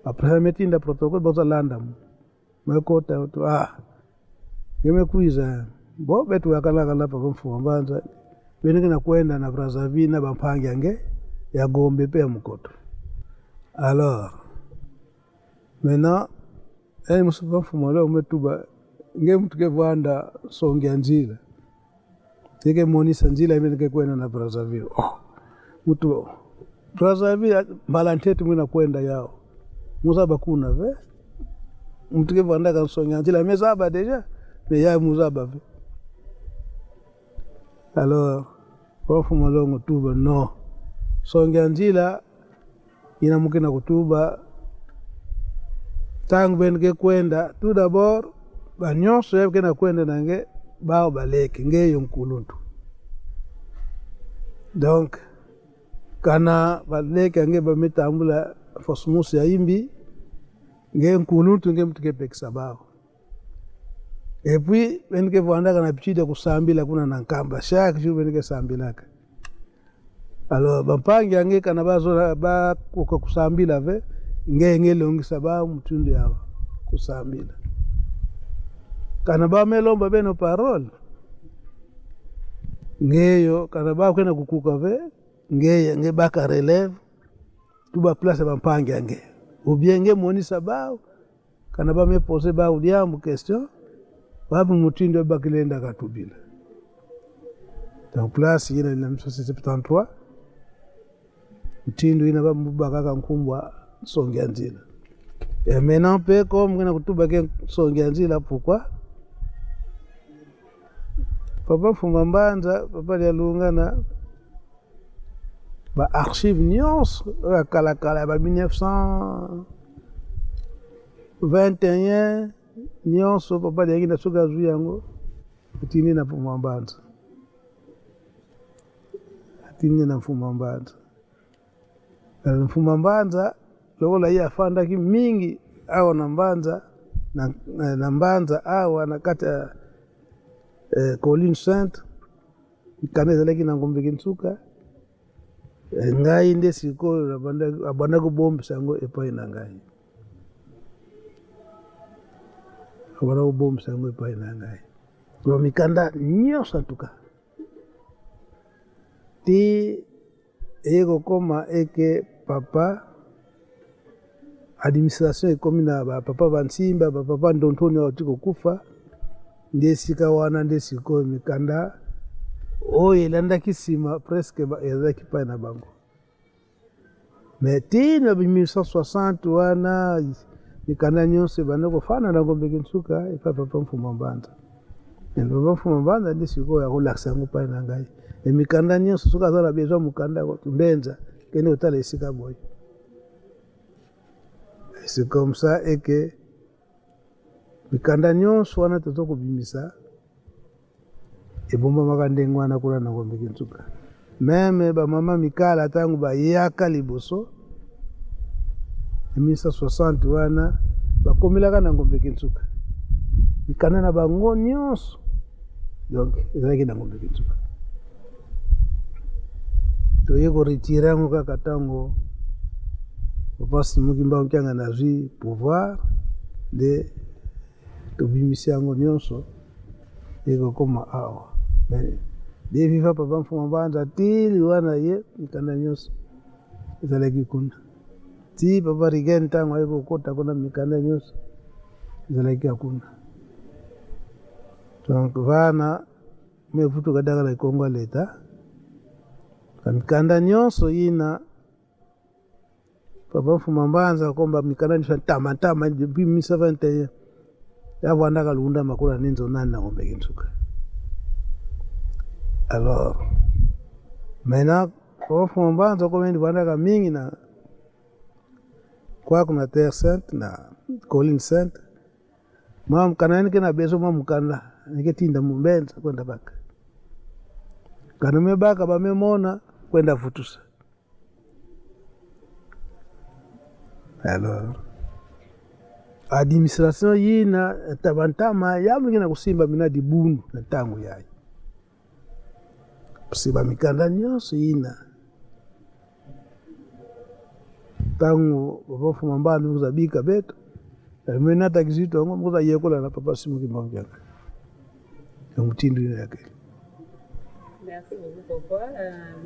Apre metinda protokol boza landa mu. Mekota tu Nimekuiza. Bo betu yakala pa mfuma mbanza. Benike na kwenda na Brazzaville na bampangi yange ya Gombe pe mkoto. Alors maintenant musuba mfuma leo umetuba nge mtuke vanda Songea Njila. Tike monisa Njila imenike kwenda na Brazzaville. Mtu Brazzaville balantete mwina kwenda yao. Muzaba kuna ve. Mtuke vanda ka Songea Njila mezaba deja. Mais ya muzaba ve. Alors mfuma longo tuba no. Songea Njila ina mukina kutuba tangu benike kwenda tout d'abord banyonso yake na kwenda nange bao baleke ngeyo mkuluntu. Donc kana baleke nge bametambula fosmus ya imbi nge mkuluntu nge mtuke pekisa bao. Et puis benike vanda kana pichida kusambila kuna nankamba chaque jour benike sambilaka. Alors bampangi yange kana bazo ba kusambila ve nge longisa ba mtundu yawo kusambila kana ba melomba beno parole ngeyo kana ba kwena kukuka ve nge baka relève tuba place bampangi yange ou bien nge monisa ba kana ba me poser ba udiamu question babu mtundu bakilenda katubila. Donc place ina 1973 mtindu ina ba mubaka nkumbwa Songea Njila. Et maintenant pe comme ngena kutuba ke Songea Njila pourquoi? Papa Mfuma Mbanza papa ya lungana ba archive nyons kala ba 1921 nyons papa ya ngina suka zu yango tini na Mfuma Mbanza. Tini na Mfuma Mbanza. Mfuma Mbanza lola ya fanda ki mingi au na Mbanza na Mbanza au anakata Colline Sainte kaneza leki na ngombe kinsuka ngai nde siko abanda ko bombe sango epai na ngai abanda ko bombe sango epai na ngai kwa mikanda nyosa tuka ti ego koma eke papa administration ekomina ba papa bansimba ba papa ndontoni otiko kufa ndesika wana ndesiko mikanda elanda kisima presque ezaki pa na bango. Mais tina 1960 wana mikanda nyonse banako fana na ngombe kinsuka papa Mfuma Mbanza. Papa Mfuma Mbanza ndesiko ya relaxa ngo pa na ngai. Mikanda nyonse suka zala bezo mukanda ko mbenza kene utale sika boy. C'est comme ça et que mikanda nyonso wana tozoko bimisa ebomba makandengwa na kula na ngombe kinsuka. Meme ba mama mikala tangu ba yaka liboso 1960 wana bakomilaka na ngombe kinsuka. Mikanda na bango nyonso donc ezaki na ngombe kinsuka. Toyeko retirango kaka tango basi mukimba ukianga na zui pouvoir de tobimisi yango nyonso eko koma awa. Mais de viva papa Mfuma Mbanza tili wana ye mikanda nyonso ezalaki kuna. Ti papa Rigen tango eko kota kuna mikanda nyonso ezalaki kuna. Donc vana mefutu kadaka na Kongo leta mikanda nyonso ina papa Mfuma Mbanza komba mikanda nyonso tama depuis 1921 yavanda kalunda makula ninzo nani na ngombe kinsuka. Alors maintenant papa Mfuma Mbanza komendi vanda mingi na kwa kuna Terre Sainte na Colline Sainte mkanda nike na bezo mkanda nike tinda mbenza kwenda baka kana mebaka bamemona kwenda futusa. Alors administration yina tabantama yamwingina kusimba minadi bundu na tangu yayi kusimba mikanda nyonso yina tangu babafu mambani kuzabika beto mena takizito ngo muza yekola na papa simu kimongya mutindo yake. Merci beaucoup papa.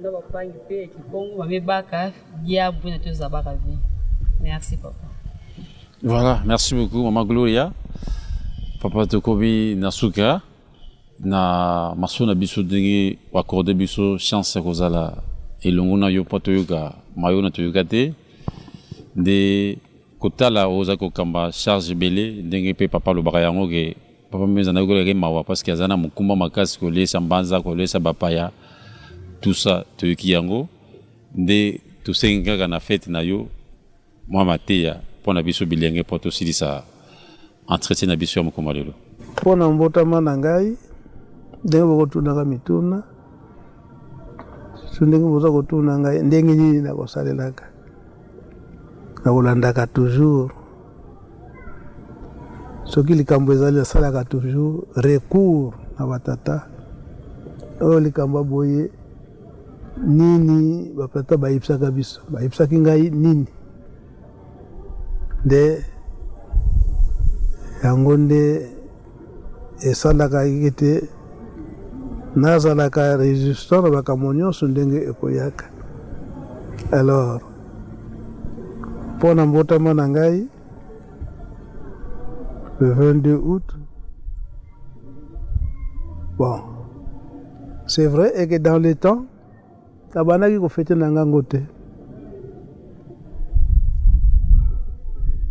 Ndo bapangi pe kikongo bamebaka diabu na toza baka vi. Merci papa. Voilà, merci beaucoup Maman Gloria. Papa Tokobi Nasuka na masona biso dingi wakorde biso chance kozala elongona yo pato yoga mayona to yogate de kotala oza kokamba charge belé ndenge pe papa lo bakayango ke papa meza na yoga ke mawa parce que azana mukumba makasi ko lesa mbanza ko lesa bapaya tout ça to yokiyango de to senga na fête na yo moi mateya pona biso bilenge poto silisa entretien na biso ya mokoma lelo pona mbotama na ngai ndenge bokotunaka mituna so ndenge boza kotuna ngai ndenge nini nakosalelaka nakolandaka toujours soki likambo ezali asalaka toujours recours na batata oyo likambo boye nini bapata bayebisaka biso bayebisaki ngai nini nde yango nde esalaka ete nazalaka résistant na makambo nyonso ndenge ekoyaka. Alors mpona mbotama na ngai le 22 août, bon c'est vrai et que dans le temps abandaki kofete na ngango te.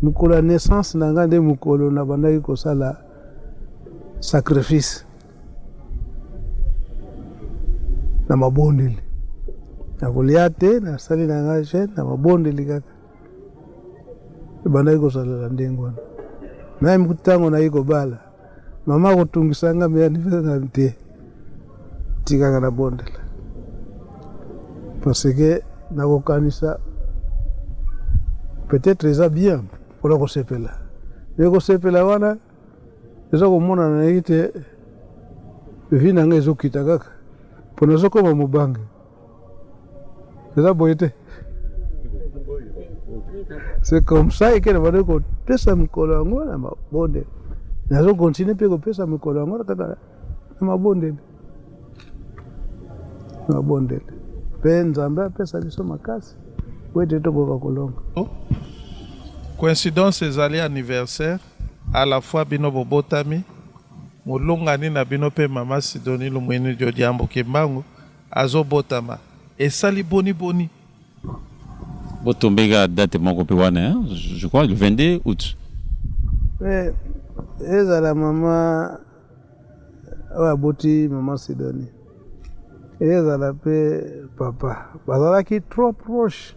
Mukolo ya naissance na nga nde mukolo na bandaki kosala sacrifice na mabondeli nakolia te nasali na nga chaine na mabondeli kaka bandaki kosalela ndenge wana naye ntango nayi kobala mama kotungisanga me anniversaire te tikanga na bondela parce que nakokanisa peut-être eza bien mpona kosepela me kosepela wana eza komona na ete vi na nga ezokita kaka mpona ezokoma mobange eza boye te. C'est comme ça eke na bande kopesa mikolo yango na mabondeli nazokontinue mpe kopesa mikolo yango kaka na mabondeli mpe nzambe apesa biso makasi po ete tokoka kolonga. Coïncidence ezali anniversaire à la fois bino bobotami molongani na bino pe mama Sidoni Lumwini Jodiambo Kimbangu azobotama esali boni botombeka date moko pe wana je crois le 22 août. Mais ezala mama oyo aboti mama Sidoni ezala pe papa bazalaki trop proche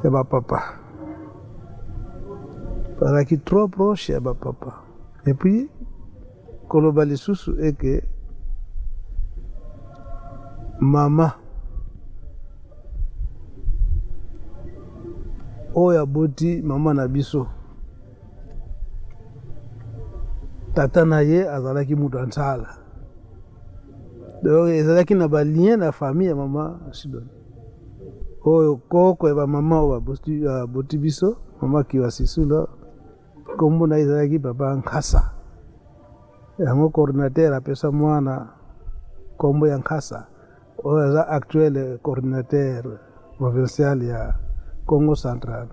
ya bapapa bazalaki trop proche ya bapapa et puis koloba lisusu eke mama oyo aboti mama na biso tata na ye azalaki mutu ya nsala donc ezalaki na balien na famille ya mama Sidoni oyo koko ya bamama oyo aboti biso mama Kiwa Sisula kombo na ezalaki papa Nkasa yango coordinateur apesa mwana kombo ya Nkasa oyo aza actuel coordinateur provincial ya Congo Central.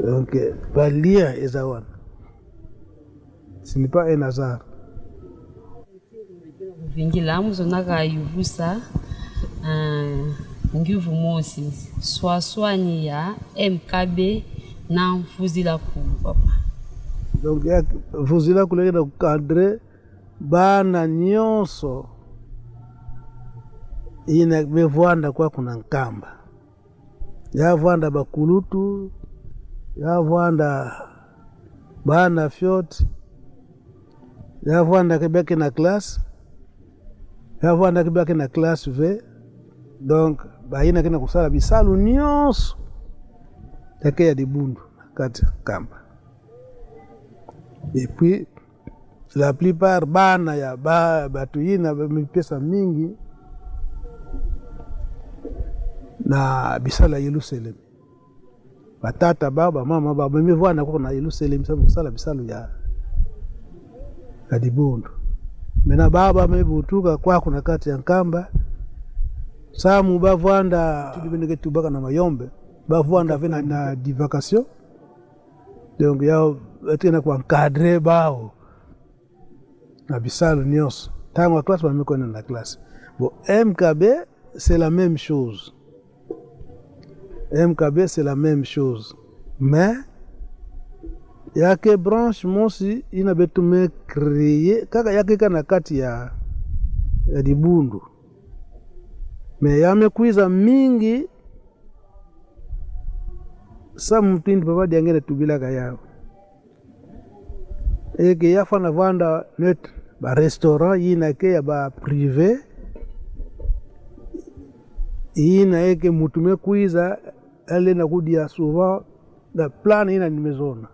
Donc balia eza wana ce n'est pas un hasard. Vingila muzonaka yuvusa nguvu mosi swaswani ya MKB na mfuzila ku papa. Donc ya mfuzila kulekena kukadre bana nyonso ina bevwanda kwa kuna nkamba yavwanda bakulutu yavwanda bana fyoti yavanda kebaki na classe yavanda kebaki na classe V donc baina kena kusala bisalu nyonso yake ya Dibundu kati Nkamba. Et puis la plupart bana ya batu yina mipesa mingi na bisala Yerusalem. Batata baba mama baba mivwana kuko na Yerusalem sababu kusala bisalu ya Dibundu. Mena baba mebutuka kwa kuna kati ya Nkamba. Samu bavwanda tudibendeke tubaka na mayombe. Bavwanda vena na divakation. Donc yao tena kwa encadrer bao na bisalu nyonso. Tango classe bameko na classe. Bon, MKB c'est la même chose. MKB c'est la même chose. Mais yake branche mosi ina betume créer kaka yake kana kati ya Dibundu. Me yamekuiza mingi sa mtindi papa diangene tubilaka yao. Eke yafana vanda net ba restaurant yina ke ya ba privé yina eke mutume kuiza ele na kudia souvent la plan ina nimezona.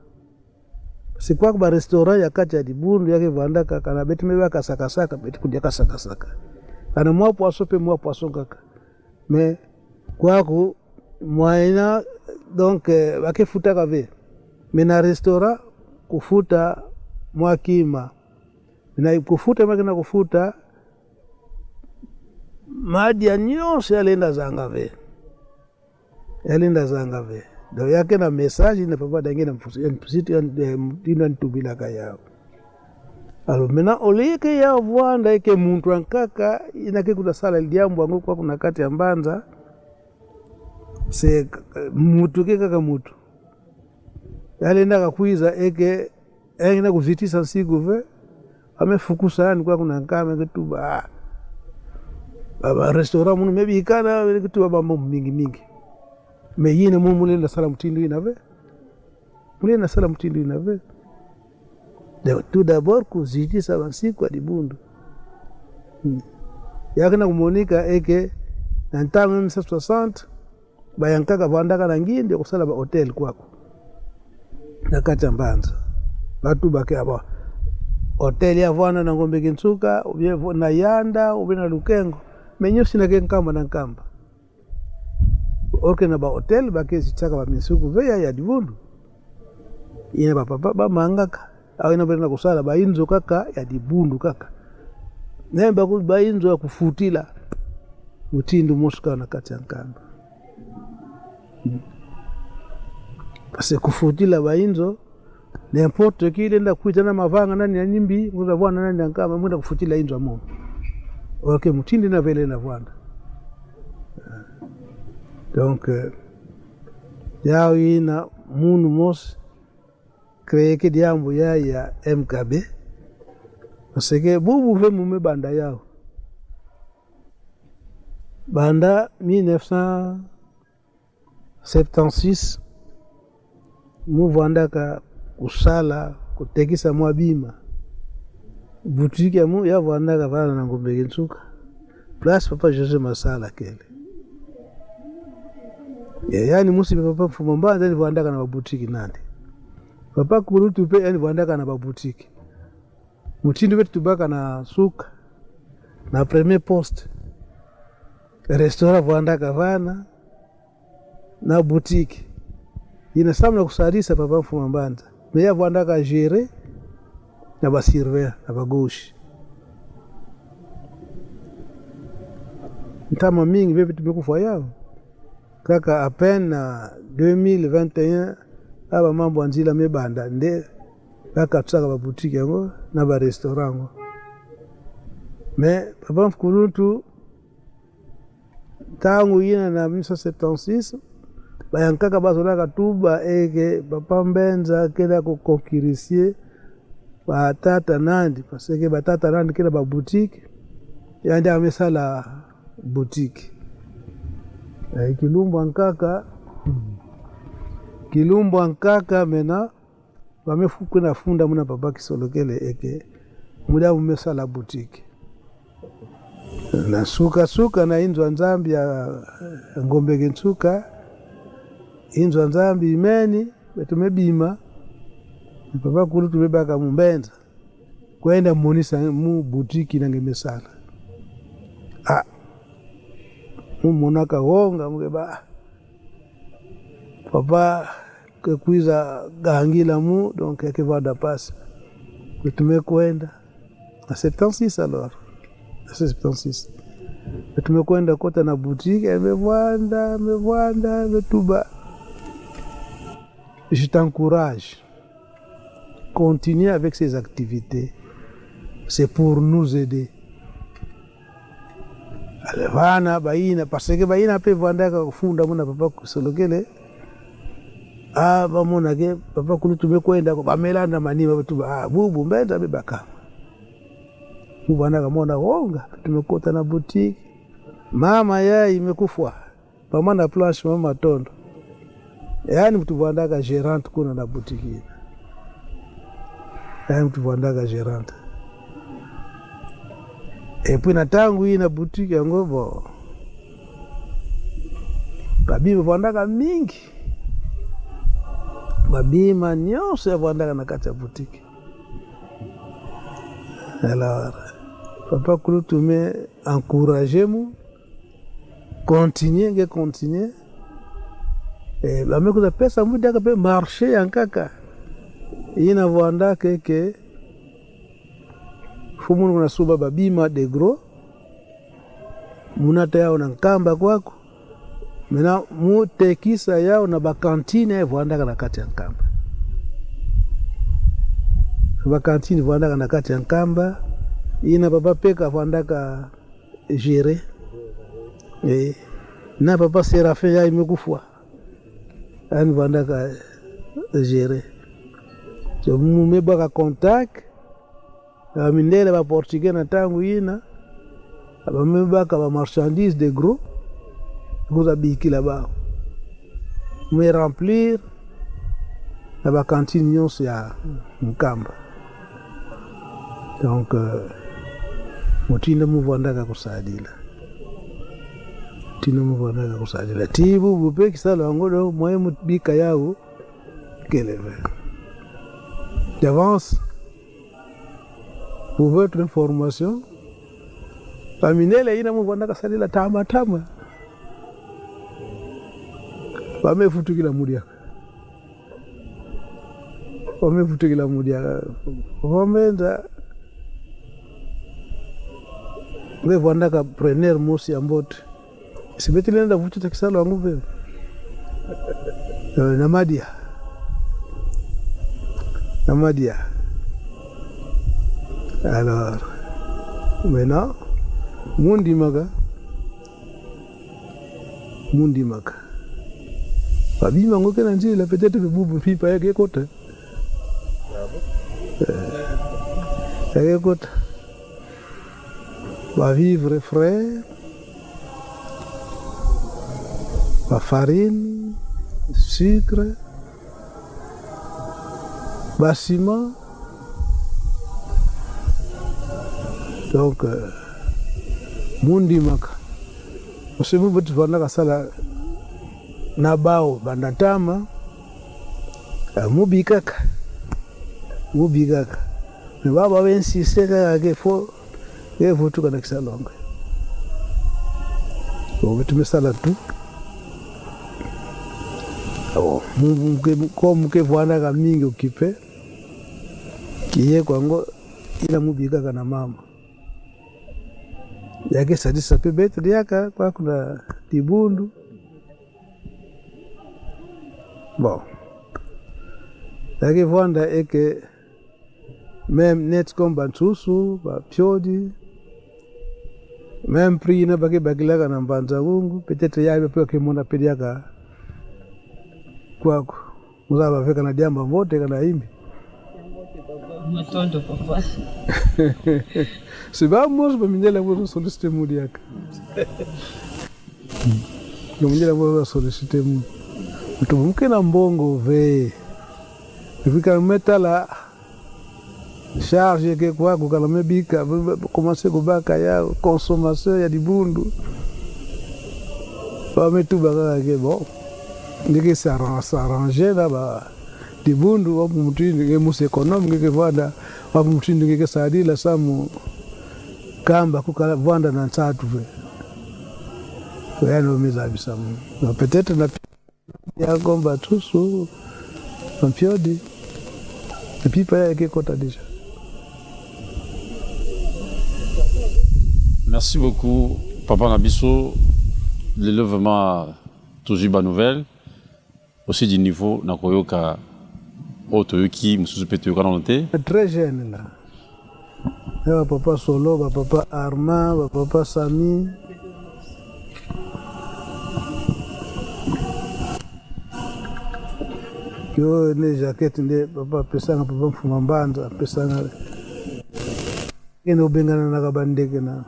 Si kwa ba restaurant ya kati ya Dibundu yake vanda kaka na beti mebaka sakasaka beti kudia kasakasaka. Kana mwa poisson pe mwa poisson kaka. Mais kwako mwaina donc bakefuta kave. Mais na restaurant kufuta mwa kima. Na kufuta makina kufuta maadi ya nyonso yalenda zangave. Yalenda zangave. Do yake na message na papa dangena mfusiti ndina ntubila kayao. Alors maintenant olike ya vwanda eke muntu ankaka inake kuna sala liambo angu kwa kuna kati ya Mbanza se mutu ke kaka mutu yale ndaka kuiza eke ena kuvitisa nsiku ve amefukusa yani kwa kuna Nkamba ketuba baba restaurant munu mebi ikana ketuba mambo mingi me yine mumule na sala mtindu inave mule na sala mtindu inave. Tout d'abord kuzitisa bansiku ya Dibundu. Yakena kumonika eke na ntango 1960 bayankaka vandaka na ngindi kusala ba hotel kwako. Na kati ya Mbanza. Batu bake aba hotel ya vwana na Ngombe Kinsuka, ubye na Yanda, ubye na Lukengo. Menyo sinake Nkamba na Nkamba. Orke na ba hotel bake zitaka ba misuku veya ya Dibundu. Ine ba papa ba mangaka. Au ina bena kusala bainzo kaka ya Dibundu kaka. Nemba ku bainzo ya kufutila utindu Moscow na kati ya Nkamba. Parce kufutila bainzo n'importe qui lenda kuita na mavanga nani ya nyimbi muza bwana nani ya Nkamba mwenda kufutila inzo amu. Okay, mutindi na vele na bwana. Donc yao ina munu mos créer que diambo ya MKB parce que bubu ve mume banda yao banda 1976 muvanda ka kusala kutekisa mwabima boutique ya mu ya vanda ka vana na Ngombe Kinsuka place papa Jose Masala kele yani musi papa Mfuma Mbanza ni vanda na boutique nandi papa kurutu pe yani vandaka na babutiki mutindu wetu tubaka na suka na premier poste restaurant vandaka vana na boutique ina samna kusadisa papa Mfuma Mbanza meya vandaka gérer na basirver na bagoshi ntama mingi bebe tumekufa yao kaka apen 2021 aba mambo anzila mebanda nde kaka tsaka ba boutique yango na ba restaurant ngo. Mais papa Mfukurutu tangu yina na 1976 bayankaka bazolaka tuba eke papa Mbenza kenda ko kokirisie ba tata Nandi parce que ba tata Nandi kenda ba boutique yandi amesala boutique. Kilumbu ankaka mena bamefuku na funda muna papa Kisolokele eke muda mumesala boutique na suka na inzwa nzambi ya ngombe gensuka inzwa nzambi imeni betumebima papa kulu tumebaka mumbenza kwenda monisa mu boutique nangemesala mumona kawonga mugeba papa kekuiza gangila mu donc ekevada pasi tumekwenda à 76 alors à 76 tumekwenda kota na boutique mevanda metuba. Je t'encourage, continue avec ces activités, c'est pour nous aider. Alevana baina parce que baina pe vandaka kufunda muna papa kusolokele bamona ke papa kulu tumekwenda kwa bamelanda manima batu bubu mbenda bebaka bubu anaka mona wonga tumekota na boutique mama yai imekufwa pamana planche mama tondo yani mtu vandaka gérante kuna na boutique yani mtu vandaka gérante et puis na tangu ina boutique yango bo babima vandaka mingi babima nyonso yavandaka na kati ya boutique. Alors papa kulu tume encourager mu continuer bamekuza pesa mudaka pe marché yankaka ina vanda keke fumunu kuna suba babima de gros munata yao na nkamba kwako mena mutekisa yao na bakantine vuandaka na kati ya nkamba bakantine vuandaka na kati ya nkamba ina papa peka vuandaka gere na papa Serafin ya imekufwa ani vuandaka gere so mumebaka contact mindele ba portugais na tangu ina abamebaka ba marchandise de gros kuza biki là-bas me remplir na ba cantine nyonso ya Nkamba donc mutinda muvandaka kusadila tibu bupe kisalo angodo moye mubika yao keleve d'avance pour votre information paminele ina muvandaka sadila tama wamefutukila mudia wamenda wevandaka preneur mosi ambote sibetilenda vututa kisalo wangu vile na Madia alors maintenant mundimaka babima ngoke na njila peut-être bubu pipa yake kota va vivre frais va farine sucre va ciment donc mundimaka usimu butu vanaka sala na bao bandatama mubikaka ni baba bensiste kaka ke tuka na kisalonga so tumesala tu mke vwana ka mingi ukipe kiye kwango ila mubikaka na mama yake sadisa pe betri yaka kwa kuna tibundu. Bon, laki vwanda eke même net comme bantusu, piodi, même prix na bakilaka na mbanza wungu, peut-être yabe peo kimona pediaka kwako. Muzaba feka na diamba mbote kana imbi. Matondo papa. Siba mozo bamindela mbozo solicite mudiaka. Bamindela mbozo solicite mu. Mke na mbongo ve vika metala charge ke kwa kukalame bika commencer kubaka ya consommation ya dibundu ba metu baka ke bon ndike s'arranger là ba dibundu wa mtu ndike mus économe ke vanda wa mtu ndike sadi la samu kamba kukala vanda na nsatu ve yani miza bisamu na peut-être na ya gomba tusu ampiodi et puis pas que kota déjà. Merci beaucoup, Papa Nabiso. L'élèvement, toujours bonne nouvelle. Aussi du niveau, Nakoyoka, Otoyoki, Moussou Pétoyoka dans le thé. Très jeune là. Il y a papa Solo, papa Armand, papa Sami. Yo les jaquettes, les papa Pesanga, papa Fumambanda, Pesanga. Et nous bengana na kabandeke na.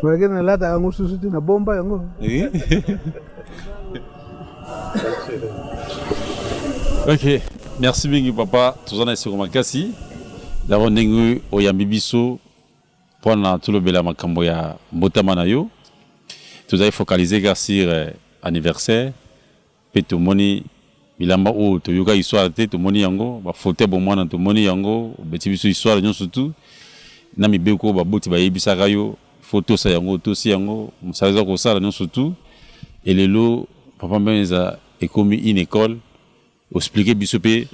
Wagena lata yangu susuti na bomba yangu. Ok, merci mingi papa. Tous en êtes sur Makasi. D'abord nengu oyambibiso pour tout le bel makambo ya Botamanayo. Tout avez focalisé sur anniversaire. Pe to moni bilamba o to yoga histoire te to moni yango ba fote bon mwana to moni yango beti biso histoire nyon surtout na mi beko ba boti ba yebisa kayo photo sa yango to si yango musaza ko sala nyon surtout et lelo papa benza ekomi une école expliquer biso pe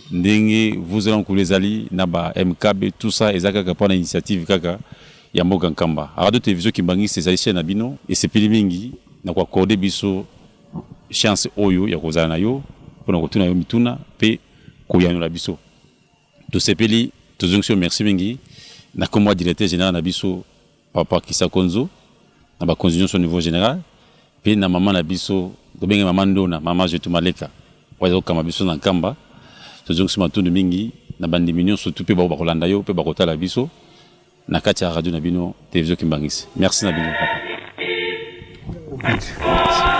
ndenge vous allez encourager les ali na ba MKB tout ça ezaka ka pona initiative kaka ya mboka nkamba radio télévision kimbangi c'est ça chaîne na bino et c'est pili mingi na ko accorder biso chance oyo ya kozala na yo pona kotuna yo mituna pe koyano la biso to sepeli to jonction merci mingi na comme directeur général na biso papa Kisa Konzo na ba constitution au niveau général pe na maman na biso to benga maman ndona maman Jetu Maleka wazo kama biso na nkamba to jonction matundu mingi na bandi mignon surtout pe ba kolanda yo pe ba kotala biso na kati ya radio na bino télévision kimbangisi merci na bino papa.